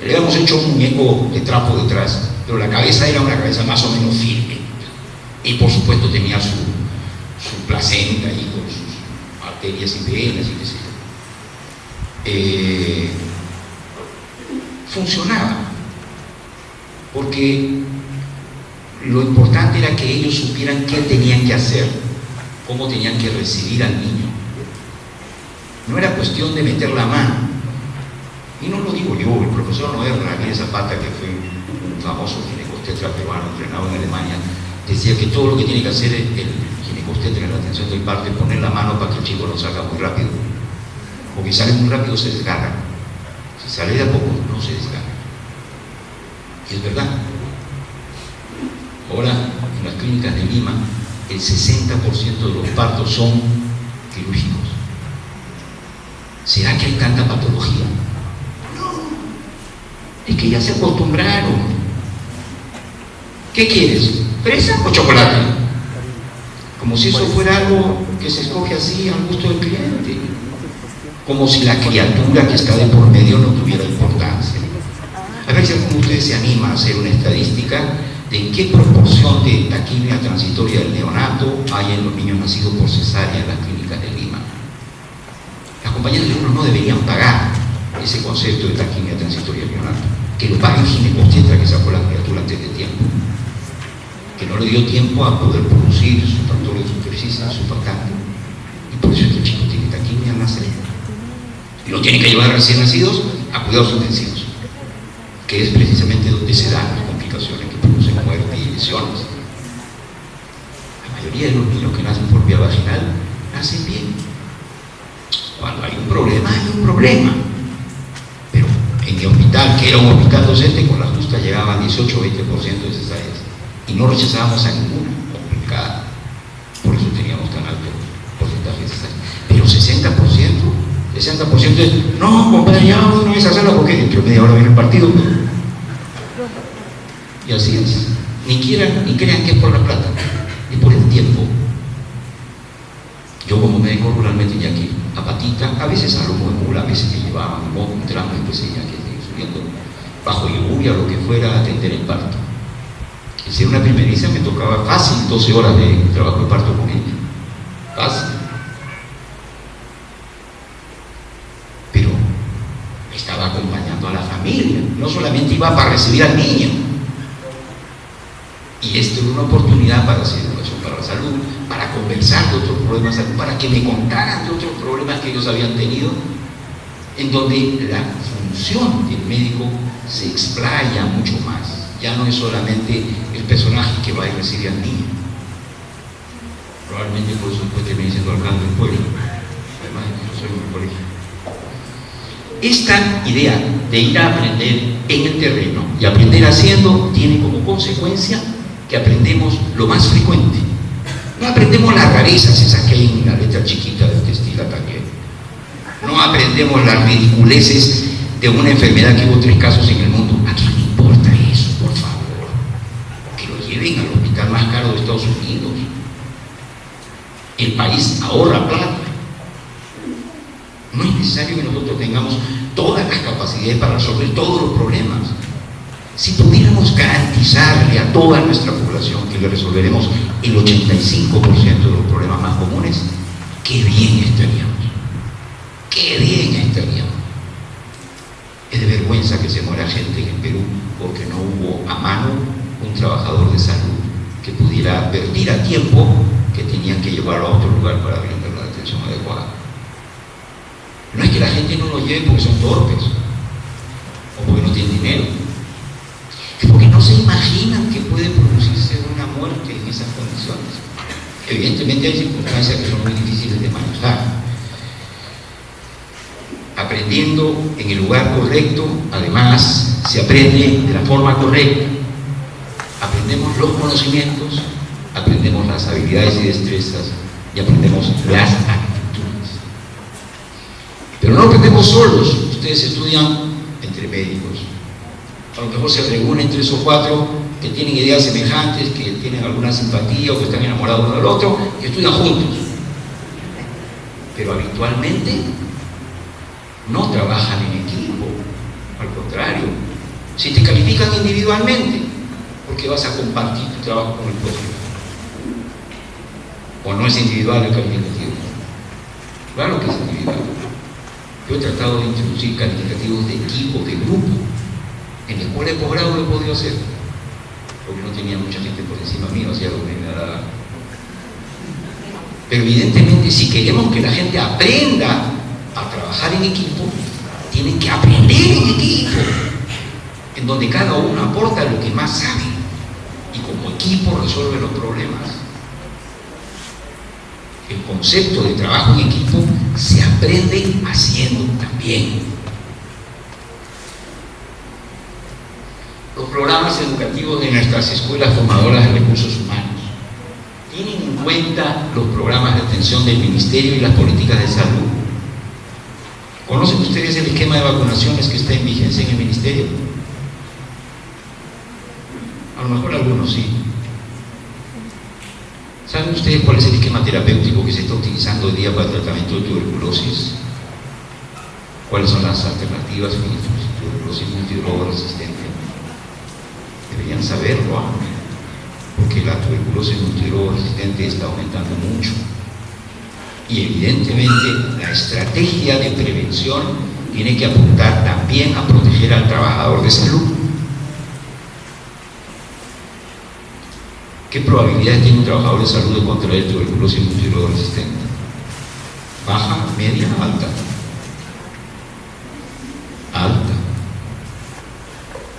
Le habíamos hecho un muñeco de trapo detrás, pero la cabeza era una cabeza más o menos firme. Y por supuesto tenía su placenta y con sus arterias y venas y qué sé yo. Funcionaba, porque lo importante era que ellos supieran qué tenían que hacer, cómo tenían que recibir al niño. No era cuestión de meter la mano. Y no lo digo yo, el profesor Noé Ramírez Zapata, que fue un famoso ginecostetra peruano entrenado en Alemania, decía que todo lo que tiene que hacer el ginecostetra en la atención del parto es poner la mano para que el chico lo salga muy rápido. Porque si sale muy rápido se desgarra. Si sale de a poco no se desgarra. Y es verdad. Ahora, en las clínicas de Lima, el 60% de los partos son quirúrgicos. ¿Será que hay tanta patología? No. Es que ya se acostumbraron. ¿Qué quieres? ¿Fresa o chocolate? Como si eso fuera algo que se escoge así al gusto del cliente. Como si la criatura que está de por medio no tuviera importancia. A ver si alguno de ustedes se anima a hacer una estadística de en qué proporción de taquimia transitoria del neonato hay en los niños nacidos por cesárea en las clínicas de Lima. Las compañías de seguros no deberían pagar ese concepto de taquimia transitoria del neonato. Que lo pague el ginecobstetra que sacó la criatura antes de tiempo. Que no le dio tiempo a poder producir su factor de superficie, su factante. Y por eso este chico tiene taquimia al nacer. Y lo tiene que llevar recién nacidos a cuidados intensivos, que es precisamente donde se dan las complicaciones que producen muerte y lesiones. La mayoría de los niños que nacen por vía vaginal nacen bien. Cuando hay un problema, hay un problema. Pero en mi hospital, que era un hospital docente, con la justa llegaban 18 o 20% de cesáreas. Y no rechazábamos a ninguna complicada. Por eso teníamos tan alto porcentaje de cesáreas. Pero 60% es, no, compadre, ya no es hacerlo porque dentro de media hora viene el partido. Y así es. Ni crean que es por la plata, es por el tiempo. Yo como médico ruralmente tenía que ir a patita, a veces a lomo de mula, a veces me llevaban un tramo y pues tenía que seguir subiendo bajo lluvia o lo que fuera a atender el parto. Y si era una primeriza me tocaba fácil 12 horas de trabajo de parto con ella. Fácil. Pero estaba acompañando a la familia, no solamente iba para recibir al niño. Y esto era una oportunidad para hacer educación para la salud, para conversar de otros problemas de salud, para que me contaran de otros problemas que ellos habían tenido, en donde la función del médico se explaya mucho más. Ya no es solamente el personaje que va y recibe al niño. Probablemente por eso después terminé siendo alcalde del pueblo. Además, yo soy un colegio. Esta idea de ir a aprender en el terreno y aprender haciendo tiene como consecuencia que aprendemos lo más frecuente. No aprendemos las rarezas, esas que hay en la letra chiquita del textil también. No aprendemos las ridiculeces de una enfermedad que hubo 3 casos en el mundo. ¿A quién le importa eso, por favor? Que lo lleven al hospital más caro de Estados Unidos. El país ahorra plata. No es necesario que nosotros tengamos todas las capacidades para resolver todos los problemas. Si pudiéramos garantizarle a toda nuestra población que le resolveremos el 85% de los problemas más comunes, qué bien estaríamos. Qué bien estaríamos. Es de vergüenza que se muera gente en el Perú porque no hubo a mano un trabajador de salud que pudiera advertir a tiempo que tenían que llevarlo a otro lugar para brindar la atención adecuada. No es que la gente no lo lleve porque son torpes o porque no tienen dinero, es porque no se imaginan que puede producirse una muerte en esas condiciones. Evidentemente hay circunstancias que son muy difíciles de manejar. Aprendiendo en el lugar correcto, además, se aprende de la forma correcta. Aprendemos los conocimientos, aprendemos las habilidades y destrezas y aprendemos las actitudes. Pero no aprendemos solos. Ustedes estudian entre médicos. A lo mejor se reúnen 3 o 4 que tienen ideas semejantes, que tienen alguna simpatía o que están enamorados uno del otro, que estudian juntos. Pero habitualmente no trabajan en equipo, al contrario, si te califican individualmente, porque vas a compartir tu trabajo con el prójimo. ¿O no es individual el calificativo? Claro que es individual. Yo he tratado de introducir calificativos de equipo, de grupo. En la escuela de posgrado lo he podido hacer, porque no tenía mucha gente por encima mío, hacía lo que me daba. Pero evidentemente, si queremos que la gente aprenda a trabajar en equipo, tienen que aprender en equipo, en donde cada uno aporta lo que más sabe y como equipo resuelve los problemas. El concepto de trabajo en equipo se aprende haciendo también. Los programas educativos de nuestras escuelas formadoras de recursos humanos ¿Tienen en cuenta los programas de atención del Ministerio y las políticas de salud? ¿Conocen ustedes el esquema de vacunaciones que está en vigencia en el Ministerio? A lo mejor algunos sí. ¿Saben ustedes cuál es el esquema terapéutico que se está utilizando hoy día para el tratamiento de tuberculosis? ¿Cuáles son las alternativas con tuberculosis multidroga resistente? Deberían saberlo, porque la tuberculosis multidroga resistente está aumentando mucho. Y evidentemente la estrategia de prevención tiene que apuntar también a proteger al trabajador de salud. ¿Qué probabilidades tiene un trabajador de salud de contraer tuberculosis multidroga resistente? ¿Baja, media, alta? Alta.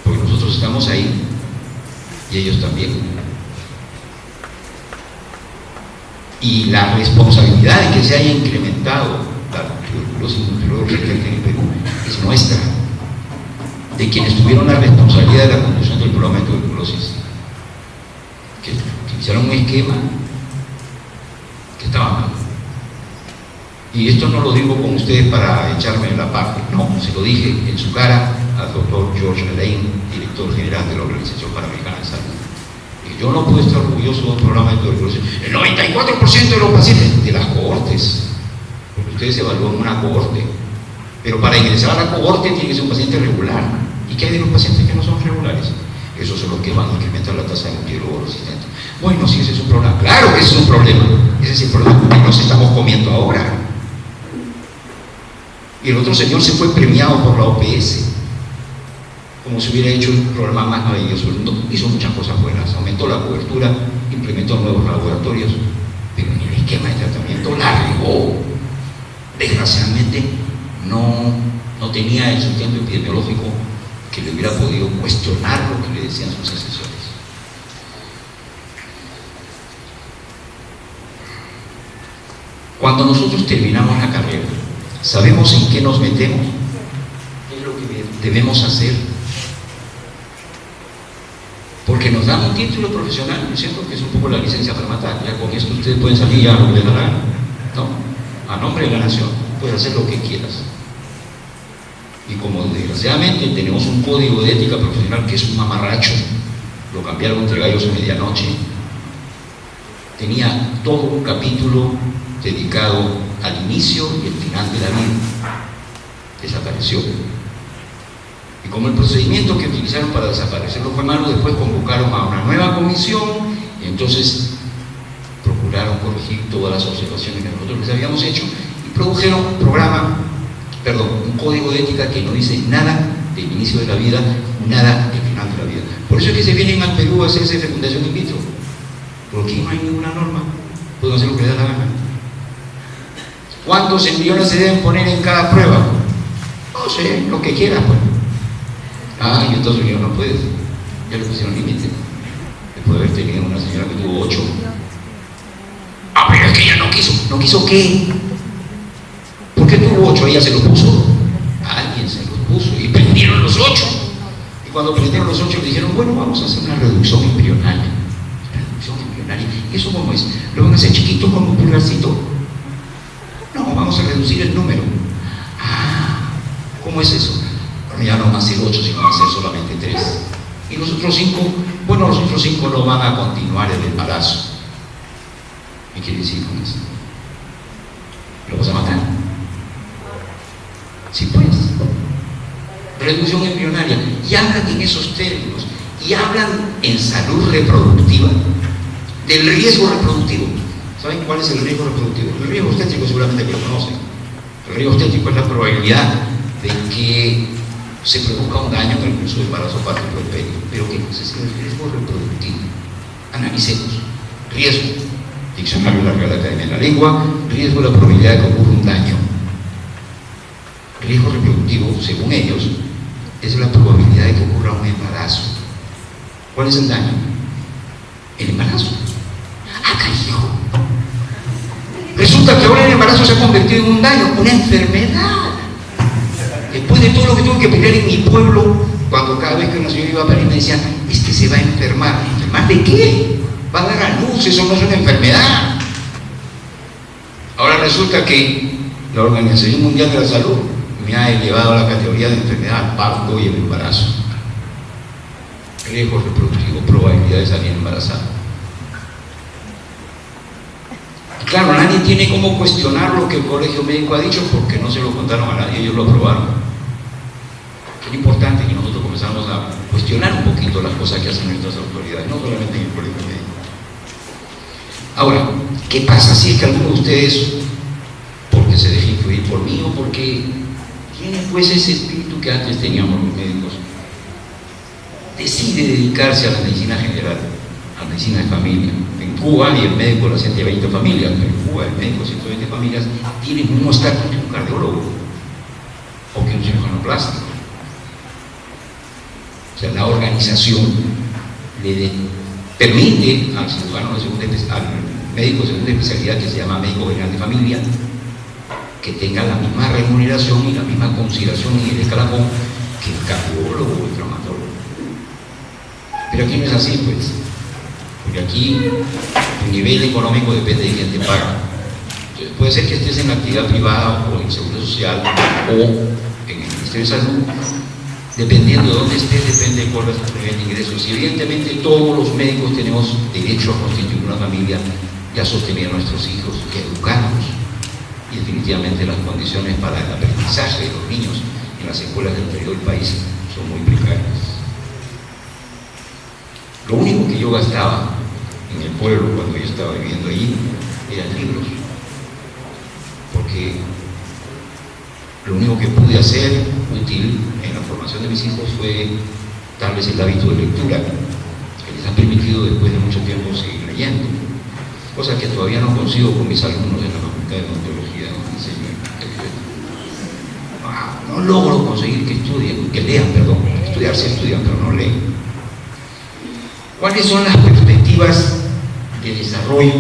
Porque nosotros estamos ahí y ellos también. Y la responsabilidad de que se haya incrementado la tuberculosis multidroga resistente en el Perú es nuestra, de quienes tuvieron la responsabilidad de la conducción del programa de tuberculosis, que utilizaron un esquema que estaba mal. Y esto no lo digo con ustedes para echarme la parte, no, se lo dije en su cara al doctor George Alain, director general de la Organización Panamericana de Salud. Y yo no puedo estar orgulloso de un programa de tuberculosis. El 94% de los pacientes de las cohortes, porque ustedes evalúan una cohorte, pero para ingresar a la cohorte tiene que ser un paciente regular. ¿Y qué hay de los pacientes que no son regulares? Esos son los que van a incrementar la tasa de multidroga resistente. Bueno, sí, ese es un problema. Claro que ese es un problema. Ese es el problema que nos estamos comiendo ahora. Y el otro señor se fue premiado por la OPS, como si hubiera hecho un programa más maravilloso. Hizo muchas cosas buenas, aumentó la cobertura, implementó nuevos laboratorios, pero en el esquema de tratamiento la regó. Desgraciadamente no tenía el sustento epidemiológico que le hubiera podido cuestionar lo que le decían sus asesores. Cuando nosotros terminamos la carrera, ¿sabemos en qué nos metemos? ¿Qué es lo que debemos hacer? Porque nos dan un título profesional, ¿no es cierto? Que es un poco la licencia para matar. Ya con esto ustedes pueden salir ya a lo que les da la gana. No, a nombre de la nación, puedes hacer lo que quieras. Y como desgraciadamente tenemos un código de ética profesional que es un mamarracho, lo cambiaron entre gallos a medianoche, tenía todo un capítulo dedicado al inicio y el final de la vida. Desapareció. Y como el procedimiento que utilizaron para desaparecerlo fue malo, después convocaron a una nueva comisión y entonces procuraron corregir todas las observaciones que nosotros les habíamos hecho y produjeron un código de ética que no dice nada del inicio de la vida, nada del final de la vida. Por eso es que se vienen al Perú a hacerse fecundación in vitro, porque no hay ninguna norma, pueden hacer lo que les da la gana. ¿Cuántos embriones se deben poner en cada prueba? No sé, lo que quieras, pues. Y Estados Unidos no puede, ya le pusieron límite. Después de haber tenido una señora que tuvo 8. Pero es que ella no quiso. ¿No quiso qué? ¿Por qué tuvo 8? Ella se lo puso. Alguien se los puso y prendieron los 8. Y cuando prendieron los 8 le dijeron, bueno, vamos a hacer una reducción embrionaria. ¿Y eso cómo es? ¿Lo van a hacer chiquito con un pulgarcito? No, vamos a reducir el número. ¿Cómo es eso? Bueno, ya no van a ser 8, sino van a ser solamente 3. Y los otros 5, bueno, los otros 5 no van a continuar el embarazo. ¿Qué quiere decir con eso? ¿Lo vas a matar? Sí, pues. Reducción embrionaria. Y hablan en esos términos. Y hablan en salud reproductiva del riesgo reproductivo. ¿Saben cuál es el riesgo reproductivo? El riesgo obstétrico seguramente que lo conocen. El riesgo obstétrico es la probabilidad de que se produzca un daño en el curso de embarazo para el puerperio. Pero ¿qué es el riesgo reproductivo? Analicemos. Riesgo. Diccionario de la Real Academia de la Lengua. Riesgo de la probabilidad de que ocurra un daño. Riesgo reproductivo, según ellos, es la probabilidad de que ocurra un embarazo. ¿Cuál es el daño? El embarazo. Carajo. Resulta que ahora el embarazo se ha convertido en un daño, una enfermedad. Después de todo lo que tuve que pelear en mi pueblo, cuando cada vez que una señora iba a parir me decían, es que se va a enfermar. ¿Enfermar de qué? va a dar a luz, eso no es una enfermedad. Ahora resulta que la Organización Mundial de la Salud me ha elevado a la categoría de enfermedad al parto y el embarazo. Riesgo reproductivo, probabilidad de salir embarazada. Y claro, nadie tiene cómo cuestionar lo que el colegio médico ha dicho porque no se lo contaron a nadie, ellos lo aprobaron. Es importante que nosotros comenzamos a cuestionar un poquito las cosas que hacen nuestras autoridades, no solamente en el colegio médico. Ahora, ¿qué pasa si es que alguno de ustedes, porque se deja influir por mí o porque tiene pues ese espíritu que antes teníamos los médicos, decide dedicarse a la medicina general, a la medicina de familia? En Cuba y el médico de las 120 familias, pero en Cuba el médico de 120 familias tiene el mismo estatus que un cardiólogo o que un cirujano plástico. O sea, la organización le permite al cirujano de segunda, al médico de segunda especialidad, que se llama médico general de familia, que tenga la misma remuneración y la misma consideración en el escalafón que el cardiólogo o el traumatólogo. Pero aquí no es así, pues, porque aquí el nivel económico depende de quién te paga. Entonces, puede ser que estés en la actividad privada o en el Seguro Social o en el Ministerio de Salud. Dependiendo de dónde estés, depende de cuál es tu nivel de ingresos. Y evidentemente todos los médicos tenemos derecho a constituir una familia y a sostener a nuestros hijos y a educarlos. Y definitivamente las condiciones para el aprendizaje de los niños en las escuelas del interior del país son muy precarias. Lo único que yo gastaba en el pueblo cuando yo estaba viviendo allí eran libros. Porque lo único que pude hacer útil en la formación de mis hijos fue darles el hábito de lectura, que les ha permitido después de mucho tiempo seguir leyendo, cosa que todavía no consigo con mis alumnos en la Facultad de Odontología, donde enseño. No logro conseguir que estudien, que lean, perdón. Estudiar se estudian, pero no leen. ¿Cuáles son las perspectivas de desarrollo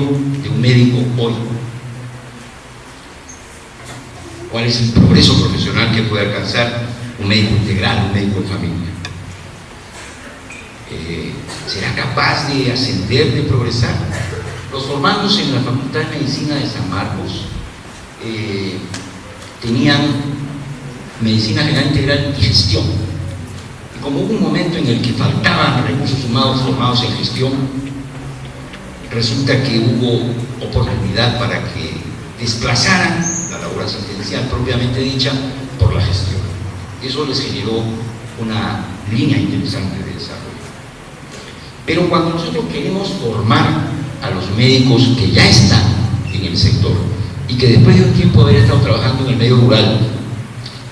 de un médico hoy? ¿Cuál es el progreso profesional que puede alcanzar un médico integral, un médico de familia? ¿Será capaz de ascender, de progresar? Los formandos en la Facultad de Medicina de San Marcos tenían medicina general integral y gestión. Y como hubo un momento en el que faltaban recursos humanos formados en gestión, resulta que hubo oportunidad para que desplazaran la labor asistencial propiamente dicha por la gestión. Eso les generó una línea interesante de desarrollo. Pero cuando nosotros queremos formar a los médicos que ya están en el sector y que después de un tiempo de haber estado trabajando en el medio rural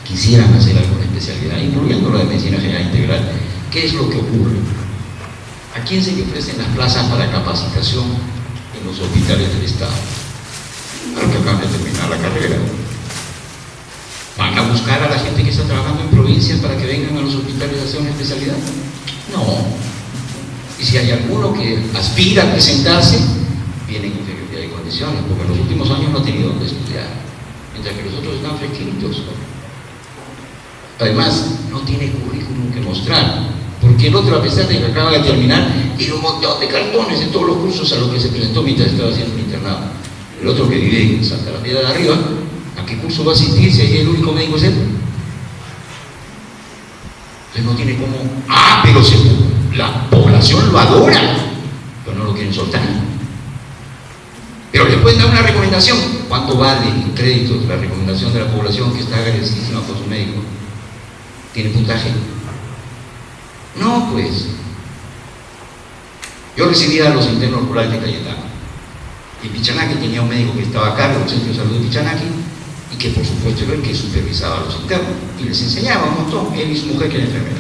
quisieran hacer alguna especialidad, incluyendo la de medicina general integral, ¿qué es lo que ocurre? ¿A quién se le ofrecen las plazas para capacitación en los hospitales del Estado? A los que acaban de terminar la carrera. ¿Van a buscar a la gente que está trabajando en provincias para que vengan a los hospitales a hacer una especialidad? No. Y si hay alguno que aspira a presentarse, vienen en inferioridad de condiciones, porque en los últimos años no ha tenido dónde estudiar, mientras que los otros están fresquitos. Además, no tiene currículum que mostrar, porque el otro, a pesar de que acaba de terminar, tiene un montón de cartones en todos los cursos a los que se presentó mientras estaba haciendo un internado. El otro que vive en Santa La Piedra de Arriba, ¿a qué curso va a asistir si ahí el único médico es él? Entonces no tiene cómo. Pero la población lo adora, pero no lo quieren soltar. Pero le pueden dar una recomendación. ¿Cuánto vale en créditos la recomendación de la población que está agradecida por su médico? ¿Tiene puntaje? No, pues. Yo recibía a los internos rurales de Cayetano. Y Pichanaki tenía un médico que estaba a cargo del Centro de Salud de Pichanaki y que por supuesto era el que supervisaba a los internos y les enseñaba un montón, él y su mujer que era enfermera.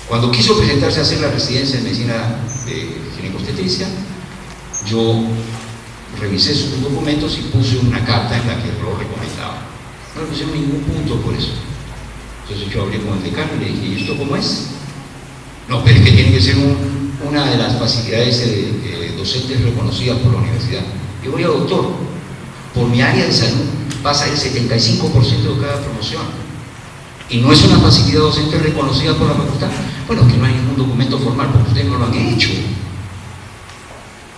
Cuando quiso presentarse a hacer la residencia en medicina de ginecobstetricia, yo revisé sus documentos y puse una carta en la que lo recomendaba. No le pusieron ningún punto por eso. Entonces yo hablé con el decano y le dije, ¿y esto cómo es? No, pero es que tiene que ser una de las facilidades docentes reconocidas por la universidad. Yo voy a doctor, por mi área de salud pasa el 75% de cada promoción. Y no es una facilidad docente reconocida por la facultad. Bueno, es que no hay ningún documento formal porque ustedes no lo han hecho.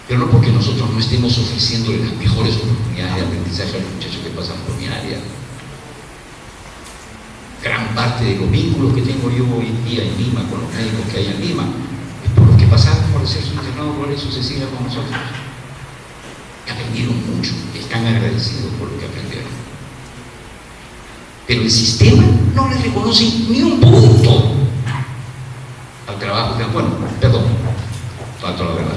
pero no porque nosotros no estemos ofreciendo las mejores oportunidades de aprendizaje a los muchachos que pasan por mi área. Gran parte de los vínculos que tengo yo hoy día en Lima, con los médicos que hay en Lima, es por los que pasaron por hacer su internado rural y sucesiva con nosotros. Aprendieron mucho, están agradecidos por lo que aprendieron. Pero el sistema no les reconoce ni un punto al trabajo que, bueno, perdón, falta la verdad.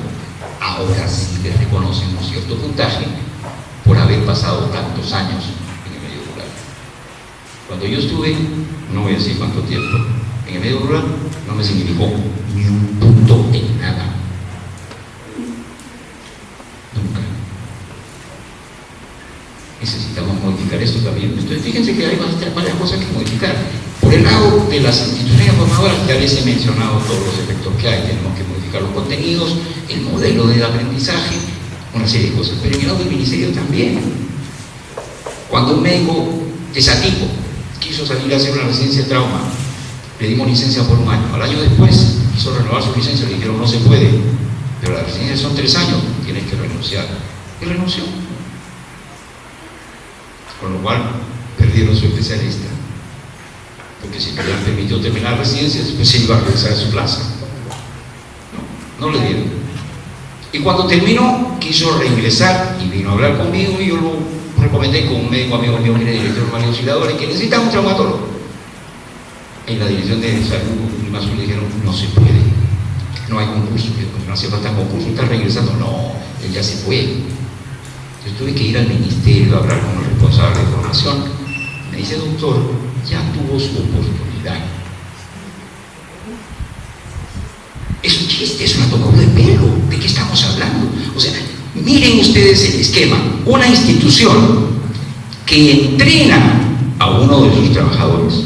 Ahora sí les reconocen un cierto puntaje por haber pasado tantos años en el medio rural. Cuando yo estuve, no voy a decir cuánto tiempo, en el medio rural, no me significó ni un punto en nada. Nunca. Necesitamos modificar esto también. Entonces, fíjense que hay varias cosas que modificar. Por el lado de las instituciones formadoras, ya les he mencionado todos los efectos que hay. Tenemos que modificar los contenidos, el modelo de aprendizaje, una serie de cosas. Pero en el lado del ministerio también. Cuando un médico de Satipo quiso salir a hacer una residencia de trauma, le dimos licencia por un año. Al año después quiso renovar su licencia, le dijeron no se puede, pero la residencia son 3 años, tienes que renunciar. Y renunció. Con lo cual perdieron su especialista, porque si le hubieran permitido terminar la residencia, después se iba a regresar a su plaza. No le dieron. Y cuando terminó, quiso reingresar y vino a hablar conmigo, y yo lo recomendé con un médico amigo mío que era director de auxiliador y que necesitaba un traumatólogo. En la dirección de salud Lima Sur le dijeron no se puede, no hay concurso, no hace falta concurso, está regresando. No, él ya se fue. Entonces tuve que ir al ministerio a hablar con el responsable de formación. Me dice, doctor, ya tuvo su oportunidad. Es un chiste, es una tomadura de pelo. ¿De qué estamos hablando? O sea, miren ustedes el esquema. Una institución que entrena a uno de sus trabajadores,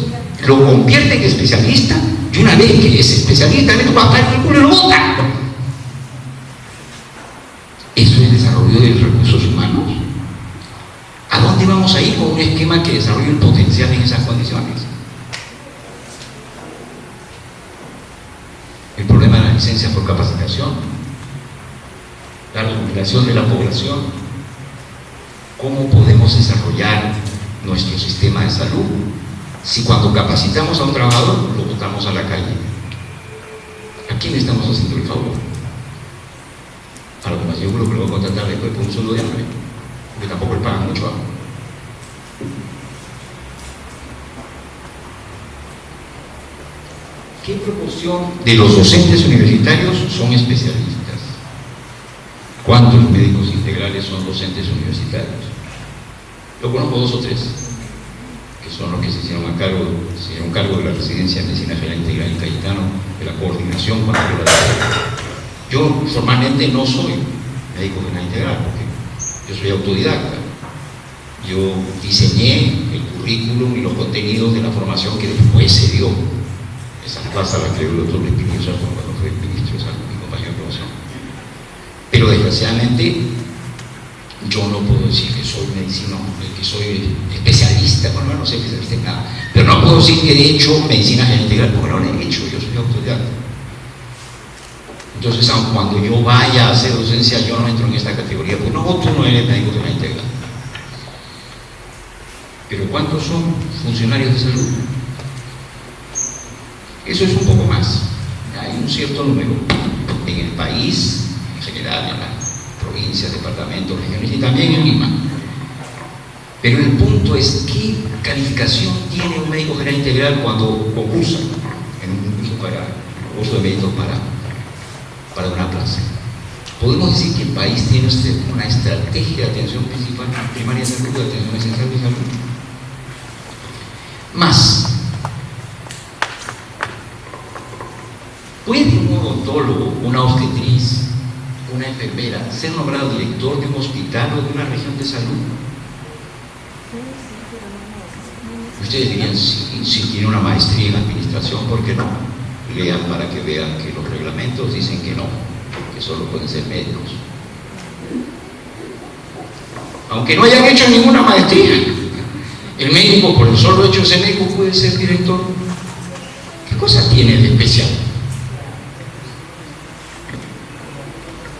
lo convierte en especialista, y una vez que es especialista, le va a pagar el culo y lo bota. ¿Eso es desarrollo de recursos humanos? ¿A dónde vamos a ir con un esquema que desarrolle el potencial en esas condiciones? El problema de la licencia por capacitación, la recuperación de la población, cómo podemos desarrollar nuestro sistema de salud si cuando capacitamos a un trabajador lo botamos a la calle. ¿A quién le estamos haciendo el favor? A lo que más seguro que lo voy a contratar después por un sueldo de hambre, porque tampoco le pagan mucho. ¿Qué proporción de los docentes universitarios son especialistas? ¿Cuántos médicos integrales son docentes universitarios? Yo conozco 2 o 3, que son los que se hicieron cargo de la residencia de medicina general integral en Cayetano, de la coordinación con la regulación. Yo formalmente no soy médico general integral, porque yo soy autodidacta. Yo diseñé el currículum y los contenidos de la formación que después se dio. Esa plaza la creó el doctor Espinosa cuando fue ministro de salud, mi compañero de promoción. Pero desgraciadamente yo no puedo decir que soy medicina, que soy especialista, bueno, no soy especialista en nada, pero no puedo decir que he hecho medicina general integral, porque no lo he hecho, yo soy autodidacta. Entonces, aun cuando yo vaya a hacer docencia, yo no entro en esta categoría, porque no, tú no eres médico general integral. Pero ¿cuántos son funcionarios de salud? Eso es un poco más. Hay un cierto número en el país, en general, en las provincias, departamentos, regiones y también en Lima. Pero el punto es qué calificación tiene un médico general integral cuando concursa en un concurso de méritos para una plaza. Podemos decir que el país tiene una estrategia de atención principal primaria de salud, de atención esencial de salud. Más, ¿puede un odontólogo, una obstetriz, una enfermera ser nombrado director de un hospital o de una región de salud? Ustedes dirían, si tiene una maestría en administración, ¿por qué no? Lean para que vean que los reglamentos dicen que no, que solo pueden ser médicos. Aunque no hayan hecho ninguna maestría, el médico, por el solo hecho de ser médico, puede ser director. ¿Qué cosa tiene de especial?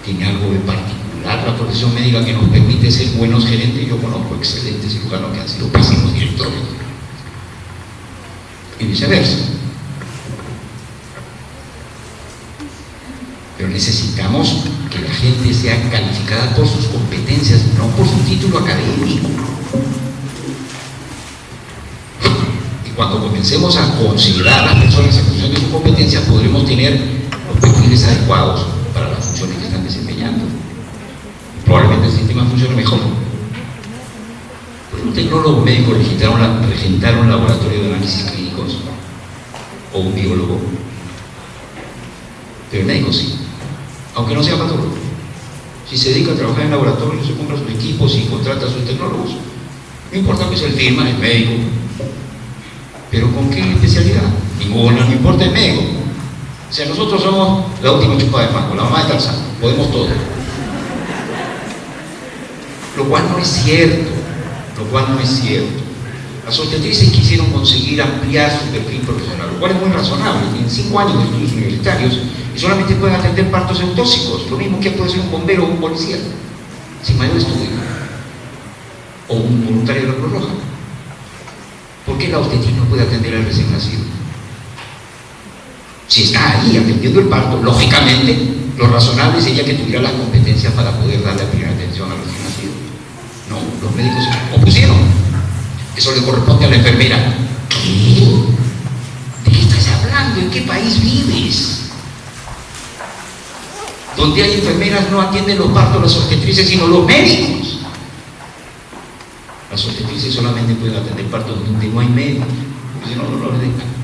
Tiene algo de particular. la profesión médica que nos permite ser buenos gerentes. Yo conozco excelentes cirujanos que han sido pésimos directores. Y viceversa. Pero necesitamos que la gente sea calificada por sus competencias, no por su título académico. Y cuando comencemos a considerar a las personas en función de sus competencias, podremos tener los perfiles adecuados para las funciones que están desempeñando. Probablemente el sistema funcione mejor. ¿Puede un tecnólogo médico regentar un laboratorio de análisis clínicos? ¿O un biólogo? Pero el médico sí, aunque no sea patólogo. Si se dedica a trabajar en laboratorio, se compra sus equipos y contrata a sus tecnólogos. No importa que sea el firma, el médico. ¿Pero con qué especialidad? Ninguna, no importa el médico. O sea, nosotros somos la última chupada de mango, la mamá de Tarzán, podemos todo. Lo cual no es cierto, Las obstetrices quisieron conseguir ampliar su perfil profesional, lo cual es muy razonable. Tienen 5 años de estudios universitarios y solamente pueden atender partos eutóxicos, lo mismo que puede ser un bombero o un policía, sin mayor estudio, o un voluntario de la Cruz Roja. ¿Por qué la obstetriz no puede atender al recién nacido? Si está ahí atendiendo el parto, lógicamente lo razonable sería que tuviera las competencias para poder darle la primera atención al recién nacido. No, los médicos se opusieron. Eso le corresponde a la enfermera. ¿Qué? ¿De qué estás hablando? ¿En qué país vives? Donde hay enfermeras no atienden los partos las obstetrices, sino los médicos. Las obstetrices solamente pueden atender partos donde no hay médicos, porque si no, no los dejan.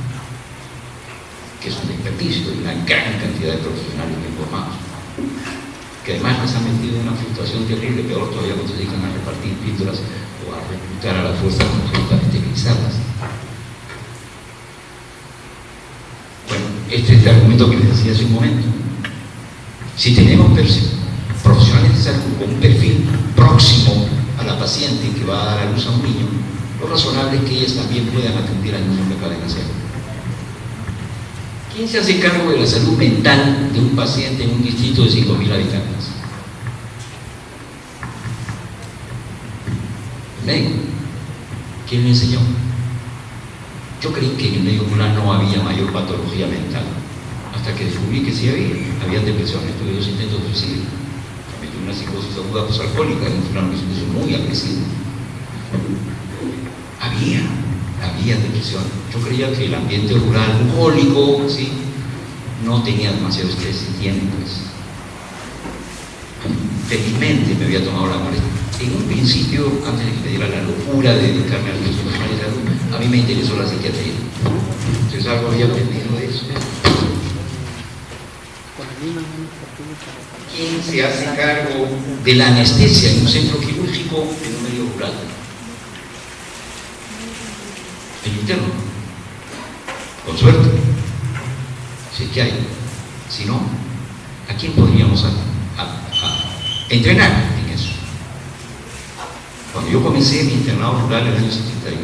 Que es un desperdicio de una gran cantidad de profesionales bien formados, que además les han metido en una fluctuación terrible, peor todavía cuando se dedican a repartir píldoras o a reclutar a las fuerzas absolutamente esterilizadas. Bueno, este es el argumento que les decía hace un momento. Si tenemos profesionales de salud con un perfil próximo a la paciente que va a dar a luz a un niño, lo razonable es que ellas también puedan atender al niño que acaba de nacer. ¿Quién se hace cargo de la salud mental de un paciente en un distrito de 5.000 habitantes? ¿El médico? ¿Quién le enseñó? Yo creí que en el medio rural no había mayor patología mental, hasta que descubrí que sí había depresiones, tuve 2 intentos de suicidio, también tuve una psicosis aguda posalcohólica, una situación muy agresiva. Había depresión. Yo creía que el ambiente rural, bucólico, ¿sí?, no tenía demasiado estrés, y tiene, pues. Felizmente me había tomado la molestia. En un principio, antes de que me diera la locura de dedicarme a los profesionales de salud, a mí me interesó la psiquiatría. Entonces algo había aprendido de eso. ¿Quién se hace cargo de la anestesia en un centro quirúrgico en un medio rural? El interno, con suerte, si es que hay. Si no, ¿a quién podríamos entrenar en eso? Cuando yo comencé mi internado rural en el año 72,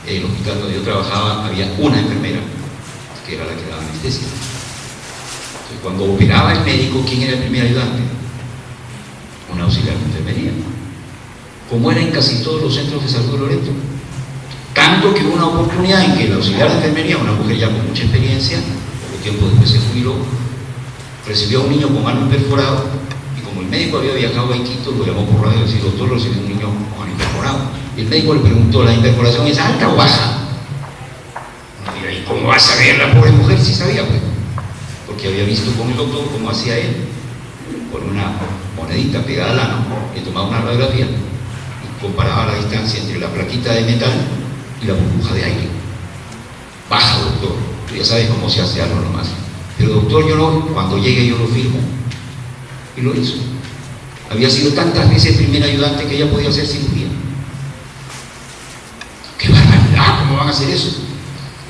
el hospital donde yo trabajaba había una enfermera, que era la que daba anestesia. Entonces, cuando operaba el médico, ¿quién era el primer ayudante? Un auxiliar de enfermería, como era en casi todos los centros de salud de Loreto. Tanto que hubo una oportunidad en que el auxiliar de enfermería, una mujer ya con mucha experiencia, poco tiempo después se jubiló, recibió a un niño con ano perforado, y como el médico había viajado a Quito, lo llamó por radio y le dijo: doctor, recibió un niño con ano perforado. Y el médico le preguntó: ¿la imperforación es alta o baja? ¿Y cómo va a saber la pobre mujer? Sí sabía, pues, porque había visto con el doctor cómo hacía él, con una monedita pegada al ano, le tomaba una radiografía y comparaba la distancia entre la plaquita de metal y la burbuja de aire. Baja, doctor, tú ya sabes cómo se hace algo nomás. Pero doctor, yo no, cuando llegue yo lo firmo. Y lo hizo. Había sido tantas veces primer ayudante que ella podía hacer cirugía. ¡Qué barbaridad! ¿Cómo van a hacer eso?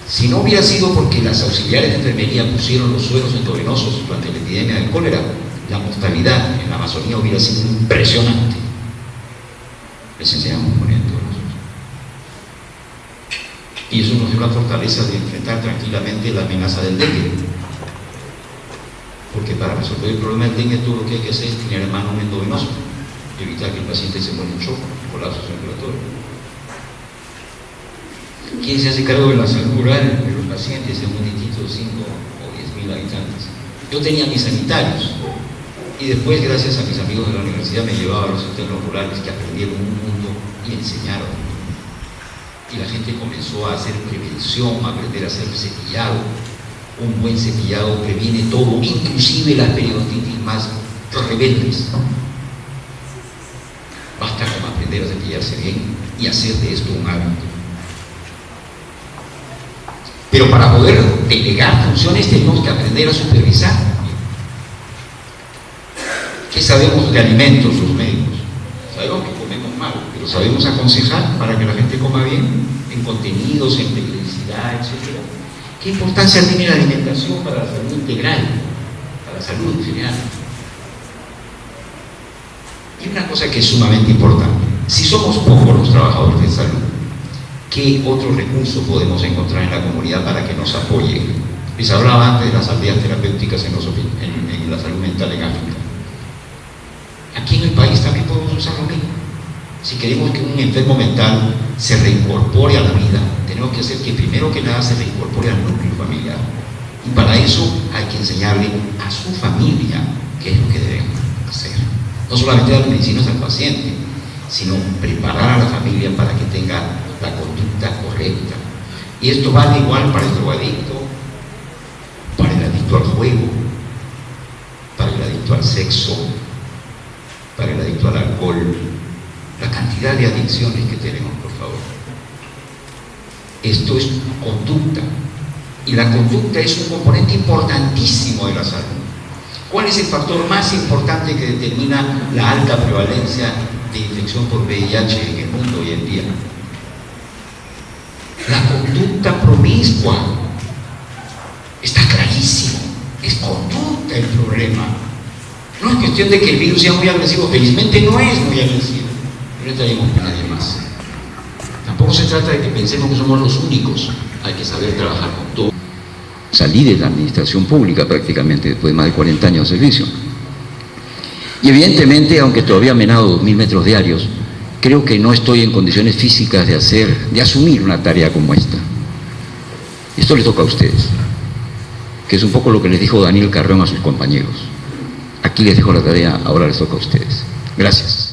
Si no hubiera sido porque las auxiliares de enfermería pusieron los sueros endovenosos durante la epidemia del cólera, la mortalidad en la Amazonía hubiera sido impresionante. Les enseñamos poniendo nosotros. Y eso nos dio la fortaleza de enfrentar tranquilamente la amenaza del dengue. porque para resolver el problema del dengue todo lo que hay que hacer es tener a mano un endovenoso y evitar que el paciente se muera en shock, colapso circulatorio. ¿Quién se hace cargo de la salud rural de los pacientes en un distrito de 5 o 10.000 habitantes? Yo tenía mis sanitarios y después, gracias a mis amigos de la universidad, me llevaba a los internos rurales que aprendieron un mundo y enseñaron. Y la gente comenzó a hacer prevención, a aprender a hacer cepillado. Un buen cepillado previene todo, inclusive las periodontitis más rebeldes. Basta con aprender a cepillarse bien y hacer de esto un hábito. Pero para poder delegar funciones tenemos que aprender a supervisar. ¿Qué sabemos de alimentos los médicos? Sabemos que comemos mal, pero sabemos aconsejar para que la gente coma bien, en contenidos, en periodicidad, etc. ¿Qué importancia tiene la alimentación para la salud integral, para la salud en general? Y una cosa que es sumamente importante, si somos pocos los trabajadores de salud, ¿qué otros recursos podemos encontrar en la comunidad para que nos apoyen? Les hablaba antes de las aldeas terapéuticas en la salud mental en África. Aquí en el país también podemos usar lo mismo. Si queremos que un enfermo mental se reincorpore a la vida, tenemos que hacer que primero que nada se reincorpore al núcleo familiar. Y para eso hay que enseñarle a su familia qué es lo que deben hacer. No solamente dar medicinas al paciente, sino preparar a la familia para que tenga la conducta correcta. Y esto vale igual para el drogadicto, para el adicto al juego, para el adicto al sexo, para el adicto al alcohol, la cantidad de adicciones que tenemos, por favor. Esto es conducta, y la conducta es un componente importantísimo de la salud. ¿Cuál es el factor más importante que determina la alta prevalencia de infección por VIH en el mundo hoy en día? La conducta promiscua. Está clarísimo, es conducta el problema. No es cuestión de que el virus sea muy agresivo, felizmente no es muy agresivo, no estaríamos con nadie más. Tampoco se trata de que pensemos que somos los únicos, hay que saber trabajar con todo. Salí de la administración pública prácticamente después de más de 40 años de servicio. Y evidentemente, aunque todavía me nado 2.000 metros diarios, creo que no estoy en condiciones físicas de asumir una tarea como esta. Esto les toca a ustedes, que es un poco lo que les dijo Daniel Carrión a sus compañeros. Aquí les dejo la tarea, ahora les toca a ustedes. Gracias.